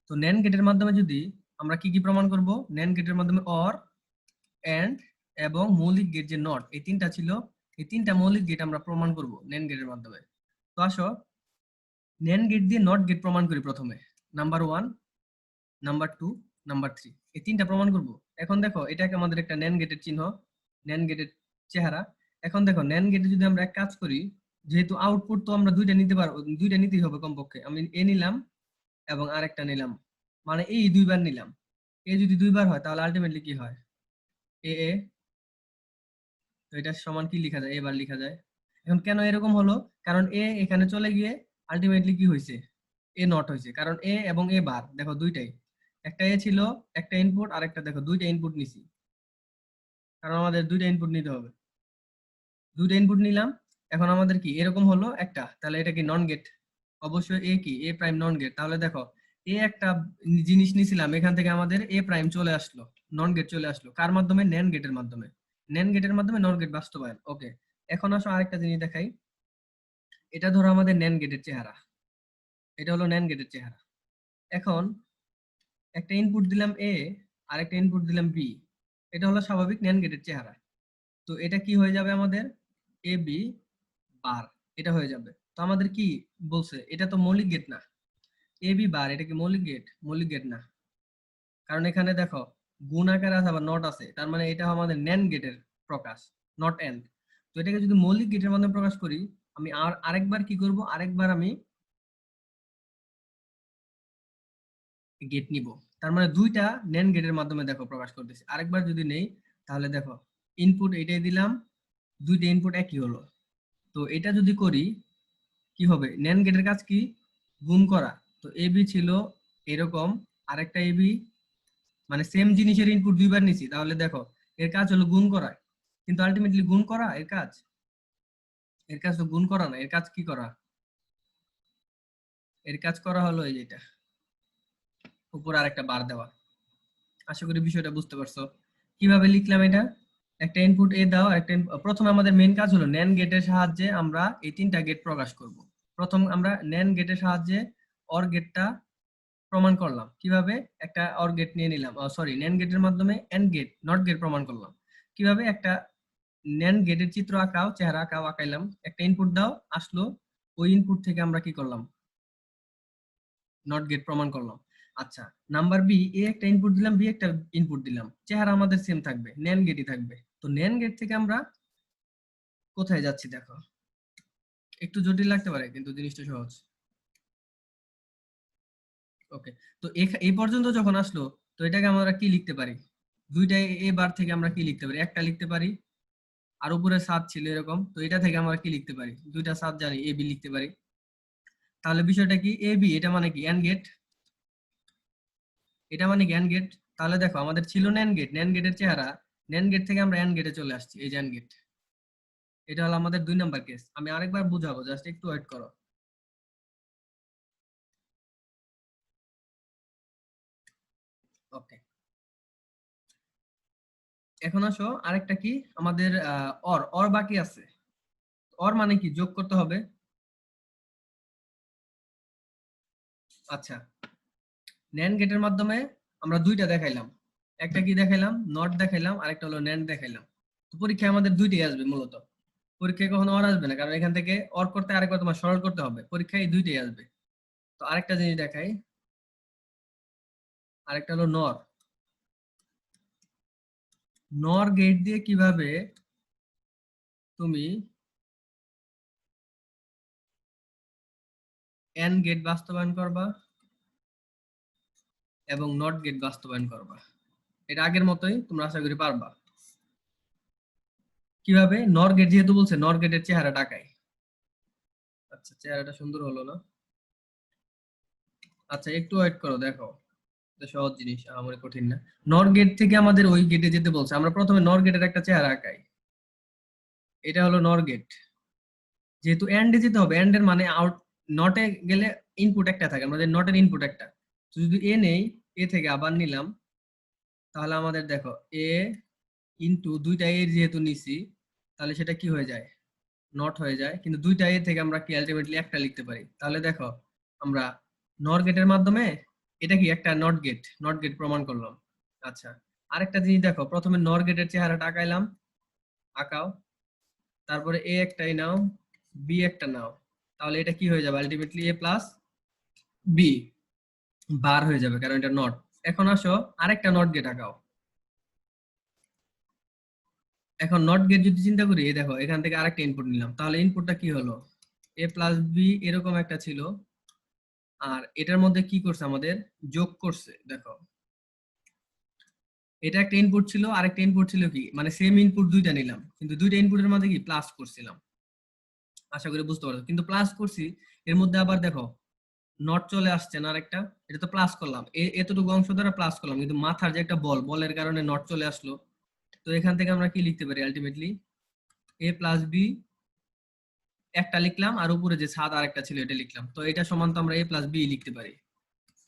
তো ন্যান্ড গেটের মাধ্যমে যদি আমরা কি কি প্রমাণ করব, ন্যান্ড গেটের মাধ্যমে অর, এন্ড এবং মৌলিক গেট যে নট, এই তিনটা ছিল, এই তিনটা মৌলিক গেট আমরা প্রমাণ করব ন্যান্ড গেটের মাধ্যমে। তো আসো ন্যান্ড গেট দিয়ে নট গেট প্রমাণ করি প্রথমে। নাম্বার 1, নাম্বার 2, নাম্বার 3, এই তিনটা প্রমাণ করব। এখন দেখো এটাকে আমাদের একটা ন্যান্ড গেটের চিহ্ন, ন্যান্ড গেটের চেহারা। এখন দেখো ন্যান্ড গেটে যদি আমরা এক কাজ করি, যেহেতু আউটপুট তো আমরা দুইটা নিতে পারবো, দুইটা নিতেই হবে কমপক্ষে। আমি এ নিলাম এবং আরেকটা নিলাম, মানে এই দুইবার নিলাম। এ যদি দুইবার হয় তাহলে আলটিমেটলি কি হয়, এ এ। তো এটা সমান কি লেখা যায়, এবার লেখা যায়। এখন কেন এরকম হলো, কারণ এ এখানে চলে গিয়ে আলটিমেটলি কি হয়েছে, এ নট হয়েছে। কারণ এ এবং এ বার দেখো দুইটাই, একটা এ ছিল, একটা ইনপুট, আর একটা দেখো দুইটা ইনপুট নিছি, কারণ আমাদের দুইটা ইনপুট নিতে হবে। দুইটা ইনপুট নিলাম, এখন আমাদের কি এরকম হলো একটা, তাহলে এটা কি নন গেট। অবশ্যই এ কি, এ প্রাইম নন গেট। তাহলে দেখো এ একটা জিনিস নিছিলাম, এখান থেকে আমাদের এ প্রাইম চলে আসলো, নন গেট চলে আসলো। কার মাধ্যমে, ন্যান্ড গেটের মাধ্যমে। ন্যান্ড গেটের মাধ্যমে নন গেট বাস্তবায়ন। ওকে, এখন আসো আরেকটা জিনিস দেখাই। এটা ধরো আমাদের ন্যান্ড গেটের চেহারা, এটা হলো ন্যান্ড গেটের চেহারা। এখন একটা ইনপুট দিলাম এ, আর একটা ইনপুট দিলাম বি, এটা হলো স্বাভাবিক ন্যান্ড গেটের চেহারা। তো এটা কি হয়ে যাবে আমাদের, এ বি বার, এটা হয়ে যাবে। তো আমাদের কি বলছে, এটা তো মৌলিক গেট না, এ বি বার, এটা কি মৌলিক গেট? মৌলিক গেট না, কারণ এখানে দেখো গুণ আকার আছে আবার নট আছে, তার মানে এটা আমাদের ন্যান্ড গেটের প্রকাশ, নট এন্ড। তো এটাকে যদি মৌলিক গেটের মাধ্যমে প্রকাশ করি, আমি আরেকবার কি করব, আরেকবার আমি গেট নিব। তার মানে দুইটা ন্যান্ড গেটের মাধ্যমে দেখো প্রকাশ করতেছি। আরেকবার যদি নেই, তাহলে দেখো ইনপুট এটাই দিলাম, দুইটা ইনপুট একই হলো। তো এটা যদি করি কি হবে, ন্যান্ড গেটের কাজ কি, গুণ করা। তো এ বি ছিল এরকম, আরেকটা এ বি, মানে সেম জিনিসের ইনপুট দুইবার নিছি, তাহলে দেখো এর কাজ হলো গুণ করা। কিন্তু আলটিমেটলি গুণ করা এর কাজ, এর কাজ তো গুণ করা না, এর কাজ কি করা, এর কাজ করা হলো এই যেটা উপর আরেকটা বার দেওয়া। আশা করি বিষয়টা বুঝতে পারছো। কিভাবে লিখলাম এটা, একটা ইনপুট এ দাও, একটা প্রথমে আমাদের মেইন কাজ হলো ন্যান্ড গেটের সাহায্যে আমরা এই তিনটা গেট প্রকাশ করব। প্রথম আমরা ন্যান্ড গেটের সাহায্যে অর গেটটা প্রমাণ করলাম। কিভাবে, একটা অর গেট নিয়ে নিলাম, সরি ন্যান্ড গেটের মাধ্যমে এন্ড গেট নট গেট প্রমাণ করলাম। কিভাবে, একটা ন্যান্ড গেটের চিত্র আঁকাও, চেহারা আঁকাইলাম, একটা ইনপুট দাও আসলো, ওই ইনপুট থেকে আমরা কি করলাম, নট গেট প্রমাণ করলাম। আচ্ছা, নাম্বার বি, এ একটা ইনপুট দিলাম, বি একটা ইনপুট দিলাম, চেহারা আমাদের সেম থাকবে, ন্যান্ড গেটই থাকবে। তো ন্যান্ড গেট থেকে আমরা কোথায় যাচ্ছি দেখো, একটু জটিল লাগতে পারে কিন্তু জিনিসটা সহজ। ওকে, তো এই পর্যন্ত যখন আসলো, তো এটাকে আমরা কি লিখতে পারি, দুইটা এ বার থেকে আমরা কি লিখতে পারি, একটা লিখতে পারি, আর উপরে 7 ছিল এরকম, তো এটা থেকে আমরা কি লিখতে পারি, দুইটা 7 জানি, এ বি লিখতে পারি। তাহলে বিষয়টা কি, এ বি এটা মানে কি এন্ড গেট, এটা মানে কি এন্ড গেট। তাহলে দেখো আমাদের ছিল ন্যান্ড গেট, ন্যান্ড গেটের চেহারা, ন্যান্ড গেট থেকে আমরা এন্ড গেটে চলে আসছি, এই যে এন্ড গেট। এটা হলো আমাদের 2 নাম্বার কেস। আমি আরেকবার বুঝাবো, জাস্ট একটু ওয়েট করো। ওকে, এখন আসো আরেকটা কি, আমাদের অর অর বাকি আছে। অর মানে কি, যোগ করতে হবে। আচ্ছা, ন্যান্ড গেটের মাধ্যমে আমরা দুইটা দেখাইলাম, একটা কি দেখাইলাম, নট দেখাইলাম, আরেকটা হলো ন্যান্ড দেখাইলাম। তো পরীক্ষায় আমাদের দুইটাই আসবে মূলত, পরীক্ষায় কখনো অর আসবে না, কারণ এখান থেকে অর করতে আরেকবার তোমার সরল করতে হবে, পরীক্ষায় এই দুইটাই আসবে। তো আরেকটা জিনিস দেখাই, আরেকটা হলো নর। নর গেট দিয়ে কিভাবে তুমি এন্ড গেট বাস্তবায়ন করবা এবং নট গেট বাস্তবায়ন করবা, এটা আগের মতোই তোমরা আশা করি পারবা। কিভাবে, নর গেট যেহেতু বলছে, নর গেটের চেহারা টাকাই। আচ্ছা, চেহারাটা সুন্দর হলো না? আচ্ছা একটু ওয়েট করো, দেখো এটা সহজ জিনিস, আমার কঠিন না। নর গেট থেকে আমাদের ওই গেটে যেতে বলছে, আমরা প্রথমে নর গেটের একটা চেহারা আঁকাই, এটা হলো নর গেট। যেহেতু এন্ডে যেতে হবে, এন্ডের মানে আউট, নটে গেলে ইনপুট একটা থাকে, আমাদের নটের ইনপুট একটা। তো যদি এ নেই, এ থেকে আবার নিলাম, তাহলে আমাদের দেখো এ ইনটু দুইটা এ যেহেতু নিছি, তাহলে সেটা কি হয়ে যায়, নট হয়ে যায়, কিন্তু দুইটা এ থেকে আমরা কি আলটিমেটলি একটা লিখতে পারি। তাহলে দেখো আমরা নর গেটের মাধ্যমে এটা কি একটা নট গেট প্রমাণ করলাম। আচ্ছা, আরেকটা জিনিস দেখো, প্রথমে নর গেটের চেহারাটা আঁকাও, তারপরে এ একটাই নাও, বি একটা নাও, তাহলে এটা কি হয়ে যাবে আলটিমেটলি এ প্লাস বি বার হয়ে যাবে, কারণ এটা নট। এখন আসো আরেকটা নট গেট আঁকাও। এখন নট গেট যদি চিন্তা করি, এই দেখো এখান থেকে আরেকটা ইনপুট নিলাম, তাহলে ইনপুটটা কি হলো এ প্লাস বি এরকম একটা ছিল, আর এটার মধ্যে কি করছে আমাদের যোগ করছে। দেখো এটা একটা ইনপুট ছিল, আরেকটা ইনপুট ছিল কি, মানে সেম ইনপুট দুইটা নিলাম, কিন্তু দুইটা ইনপুটের মধ্যে কি প্লাস করছিলাম। আশা করি বুঝতে পারছো, কিন্তু প্লাস করছি এর মধ্যে আবার দেখো নট চলে আসছে না আরেকটা, এটা তো প্লাস করলাম, এতটুকু অংশ দ্বারা প্লাস করলাম, কিন্তু মাথার যে একটা বলের কারণে নট চলে আসলো। তো এখান থেকে আমরা কি লিখতে পারি আলটিমেটলি এ প্লাস বি একটা লিখলাম, আর উপরে যে ছাদ আরেকটা ছিল এটা লিখলাম, তো এটা সমান তো আমরা এ প্লাস বি লিখতে পারি।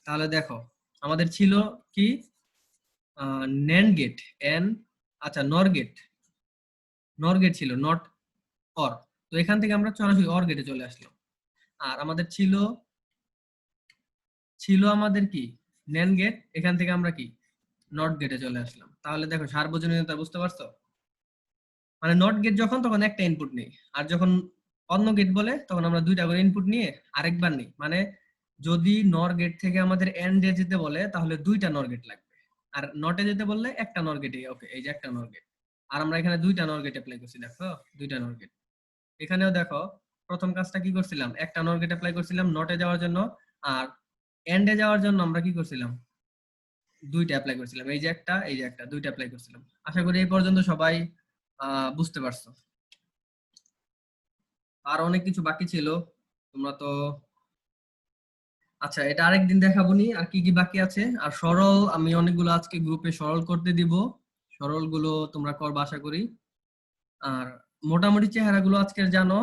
তাহলে দেখো আমাদের ছিল কি ন্যান্ড গেট আচ্ছা নর গেট ছিল, নট অর, তো এখান থেকে আমরা সরাসরি অর গেটে চলে আসলাম। আর আমাদের ছিল আমাদের কি ন্যান্ড গেট, এখান থেকে আমরা কি নট গেটে চলে আসলাম। তাহলে দেখো সার্বজনীনতা বুঝতে পারছো, মানে নট গেট যখন তখন একটা ইনপুট নেই, আর যখন অন্য গেট বলে তখন আমরা দুইটা করে ইনপুট নিয়ে আরেকবার নেই। মানে যদি নর গেট থেকে আমাদের এন্ড এ যেতে বলে তাহলে দুইটা নর গেট লাগবে, আর নটে যেতে বললে একটা নর গেটে। ওকে, এই যে একটা নর গেট, আর আমরা এখানে দুইটা নর গেট অ্যাপ্লাই করছি। দেখো দুইটা নর গেট, এখানেও দেখো প্রথম কাজটা কি করছিলাম, একটা নর গেট অ্যাপ্লাই করছিলাম নটে যাওয়ার জন্য, আর এন্ডে যাওয়ার জন্য আমরা কি করছিলাম দুইটা অ্যাপ্লাই করছিলাম, এই যে একটা দুইটা অ্যাপ্লাই করছিলাম। আশা করি এই পর্যন্ত সবাই বুঝতে পারছো। আর অনেক কিছু বাকি ছিল, তোমরা তো আচ্ছা এটা আরেকদিন দেখাবো নি আর কি কি বাকি আছে। আর সরল আমি অনেকগুলো আজকে গ্রুপে সরল করতে দিব, সরল গুলো তোমরা করবা আশা করি। আর মোটামুটি চেহারাগুলো আজকের জানো,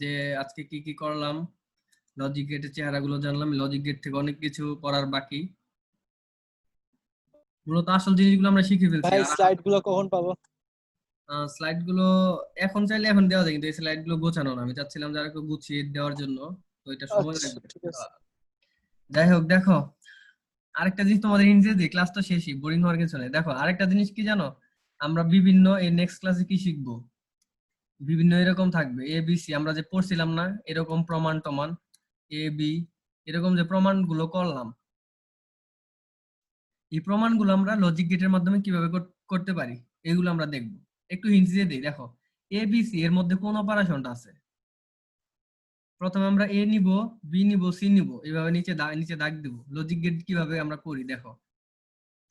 যে আজকে কি কি করলাম, লজিক গেটের চেহারাগুলো জানলাম, লজিক গেট থেকে অনেক কিছু করার বাকি, মূলত আসল জিনিসগুলো আমরা শিখে ফেলছি।
ভাই
আর
স্লাইড গুলো কখন পাবো?
স্লাইড গুলো এখন চাইলে এখন দেওয়া যায়, কিন্তু এই স্লাইড গুলো গোছানো না, আমি চাচ্ছিলাম যারা একটু গুছিয়ে দেওয়ার জন্য, তো এটা সময়
আচ্ছা
লাগবে।
ঠিক আছে।
যাই হোক দেখো আরেকটা জিনিস তোমাদের হিন্দি দিয়ে ক্লাস তো শেষই, বোরিং হওয়ার কিছু নেই। দেখো আরেকটা জিনিস কি জানো, আমরা বিভিন্ন এই নেক্সট ক্লাসে কি শিখবো, বিভিন্ন এরকম থাকবে এ বি সি, আমরা যে পড়ছিলাম না এরকম প্রমাণ টমান এ বি, এরকম যে প্রমাণগুলো করলাম, এই প্রমাণগুলো আমরা লজিক গেটের মাধ্যমে কিভাবে করতে পারি এগুলো আমরা দেখবো। একটু হিন্টস দিয়ে দিই, দেখো এ বি সি এর মধ্যে কোন অপারেশনটা আছে, প্রথমে আমরা এ নিব, বি নিব, সি নিব, এইভাবে নিচে দাগ দিব। লজিক গেট কিভাবে আমরা করি দেখো,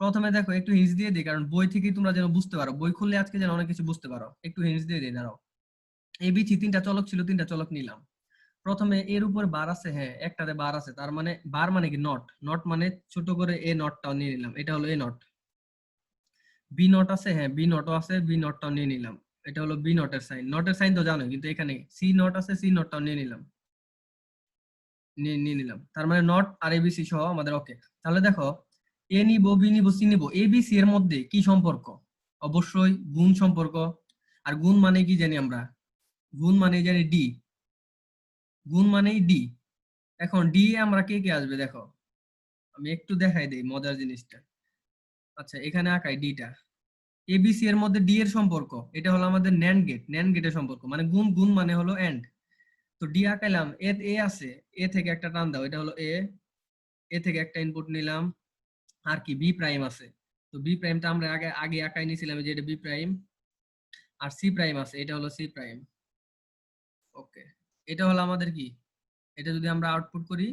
প্রথমে দেখো একটু হিন্টস দিয়ে দিই, কারণ বই থেকে তোমরা যেন বুঝতে পারো, বই খুললে আজকে যেন অনেক কিছু বুঝতে পারো। একটু হিন্টস দিয়ে দিই, দাঁড়াও। এ বি সি তিনটা চলক ছিল, তিনটা চলক নিলাম। প্রথমে এর উপর বার আছে, হ্যাঁ একটাতে বার আছে, তার মানে বার মানে কি নট মানে ছোট করে এ নটটাও নিয়ে নিলাম, এটা হলো এ নট। বি নট আছে, হ্যাঁ বি নটও আছে, বি নটটাও নিয়ে নিলাম, এটা হলো বি নটের সাইন। নটের সাইন তো জানো, কিন্তু এখানে সি নট আছে, সি নটটাও নিয়ে নিলাম, তার মানে নট আর এবিসি সহ আমাদের ওকে। তাহলে দেখো এ নিব, বি নিব, সি নিব, এবিসি এর মধ্যে কি সম্পর্ক, অবশ্যই গুণ সম্পর্ক। আর গুণ মানে কি জানি আমরা, গুণ মানে জানি ডি, গুণ মানেই ডি। এখন ডি আমরা কে কে আসবে দেখো, আমি একটু দেখাই দেই মজার জিনিসটা। আচ্ছা এখানে আঁকাই ডিটা, এবিসি এর মধ্যে ডি এর সম্পর্ক, এটা হলো আমাদের ন্যান্ড গেটের সম্পর্ক, মানে গুণ মানে হলো এন্ড। তো ডি আঁকাইলাম, এ আছে, এ থেকে একটা টান দাও, এটা হলো এ থেকে একটা ইনপুট নিলাম, আর কি বি প্রাইম আছে, তো বি প্রাইমটা আমরা আগে আঁকাই নিয়েছিলাম, যে এটা বি প্রাইম, আর সি প্রাইম আছে, এটা হলো সি প্রাইম। ওকে, এটা হলো আমাদের কি, এটা যদি আমরা আউটপুট করি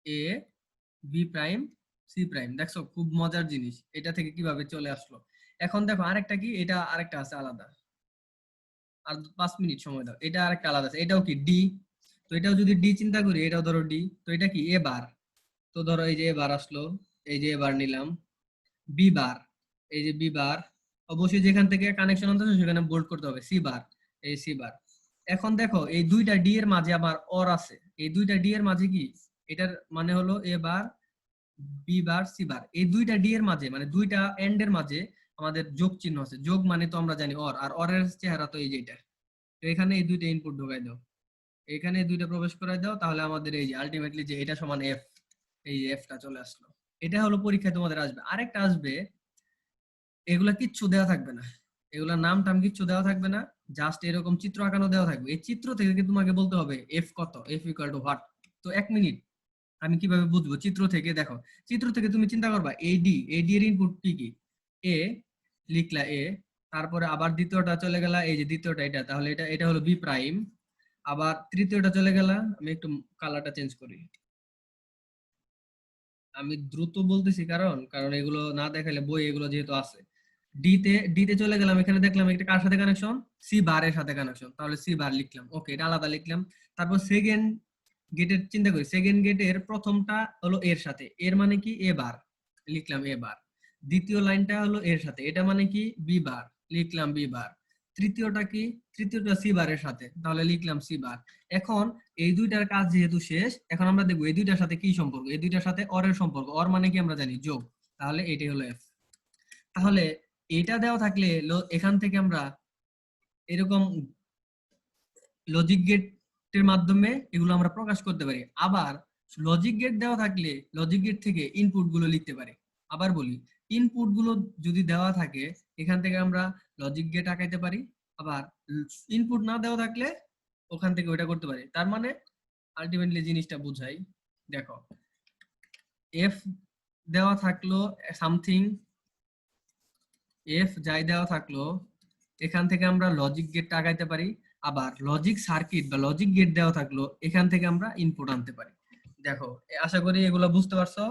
A B prime C prime, দেখছো খুব মজার জিনিস, এটা থেকে কিভাবে চলে আসলো। এখন দেখো আরেকটা কি, এটা আরেকটা আছে আলাদা, আর 5 মিনিট সময় দাও, এটা আরেকটা আলাদা আছে, এটাও কি ডি। তো এটাও যদি ডি চিন্তা করি, এটাও ধরো ডি, তো এটা কি এ বার, তো ধরো এই যে এ বার আসলো, এই যে এ বার নিলাম, বি বার, এই যে বি বার, অবশ্যই যেখান থেকে কানেকশন হতে সেখানে বোল্ড করতে হবে, সি বার, এই সি বার। এখন দেখো এই দুইটা ডি এর মাঝে আবার অর আছে, এই দুইটা ডি এর মাঝে কি, এটার মানে হলো এ বার বি বার সি বার, এই দুইটা ডি এর মাঝে মানে দুইটা এন্ড এর মাঝে আমাদের যোগ চিহ্ন আছে, যোগ মানে তো আমরা জানি অর, আর অরের চেহারা তো এই যে এটা, তো এখানে এই দুইটা ইনপুট ঢোকাই দাও, এখানে এই দুইটা প্রবেশ করাই দাও, তাহলে আমাদের এই যে আলটিমেটলি যে এটা সমান এফ, এই এফটা চলে আসলো। এটা হলো পরীক্ষায় তোমাদের আসবে। আরেকটা আসবে, এগুলা কিচ্ছু দেওয়া থাকবে না, এগুলা নাম টাম কিচ্ছু দেওয়া থাকবে না, জাস্ট এরকম চিত্র আঁকানো দেওয়া থাকবে। এই চিত্র থেকে কি তোমাকে বলতে হবে এফ কত, এফ ইকুয়াল টু হোয়াট। তো 1 মিনিট, আমি কিভাবে বুঝবো? চিত্র থেকে দেখো, চিত্র থেকে তুমি চিন্তা করবা এডি, এডি এর ইনপুট কি কি, এ লিখলা এ, তারপরে আবার দ্বিতীয়টা চলে গেলা, এই যে দ্বিতীয়টা এটা, তাহলে এটা এটা হলো বি প্রাইম, আবার তৃতীয়টা চলে গেলা, আমি একটু কালারটা চেঞ্জ করি, আমি দ্রুত বলতেছি কারণ কারণ এগুলো না দেখালে বই এগুলো যেহেতু আছে। ডিতে চলে গেলাম, এখানে দেখলাম একটা কার সাথে কানেকশন, সি বারের সাথে কানেকশন, তাহলে সি বার লিখলাম, ওকে এটা আলাদা লিখলাম। তারপর সেকেন্ড গেটের চিন্তা করি, সেকেন্ড গেটের প্রথমটা হলো এর সাথে, এর মানে কি এ বার, লিখলাম এ বার। দ্বিতীয় লাইনটা হলো এর সাথে, এটা মানে কি বি বার, লিখলাম বি বার। তৃতীয়টা কি, তৃতীয়টা সি বারের সাথে, তাহলে লিখলাম সি বার। এখন এই দুইটার কাজ যেহেতু শেষ, এখন আমরা দেখবো এই দুইটার সাথে কি সম্পর্ক, এই দুইটার সাথে অরের সম্পর্ক, অর মানে কি আমরা জানি যোগ, তাহলে এটাই হলো এফ। তাহলে এটা দেওয়া থাকলে এখান থেকে আমরা এরকম লজিক গেটের মাধ্যমে এগুলো আমরা প্রকাশ করতে পারি। আবার লজিক গেট দেওয়া থাকলে লজিক গেট থেকে ইনপুট গুলো লিখতে পারি। আবার বলি, ইনপুট গুলো যদি দেওয়া থাকে এখান থেকে আমরা লজিক গেট আঁকাইতে পারি, আবার ইনপুট না দেওয়া থাকলে ওখান থেকে ওইটা করতে পারি। তার মানে আলটিমেটলি জিনিসটা বুঝাই, দেখো এফ দেওয়া থাকলো সামথিং, এফ যাই দেওয়া থাকলো এখান থেকে আমরা লজিক গেটটা আগাইতে পারি, আবার লজিক সার্কিট বা লজিক গেট দেওয়া থাকলো এখান থেকে আমরা ইনপুট আনতে পারি। দেখো আশা করি এগুলো বুঝতে পারছো,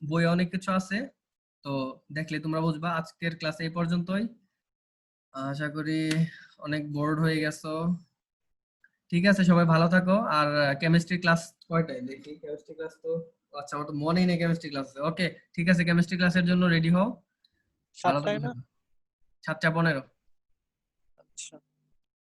বইয়ে অনেক কিছু আছে, তো দেখলে তোমরা বুঝবা। আজকের ক্লাস এই পর্যন্তই, আশা করি অনেক বোর্ড হয়ে গেছো। ঠিক আছে, সবাই ভালো থাকো। আর কেমিস্ট্রি ক্লাস কয়টায় দেখি, কেমিস্ট্রি ক্লাস তো আচ্ছা আমার তো মনেই নেই কেমিস্ট্রি ক্লাস। ওকে ঠিক আছে, কেমিস্ট্রি ক্লাসের জন্য রেডি হও, ভালো
7টায়
থাকো।
না?
7:15।
আচ্ছা।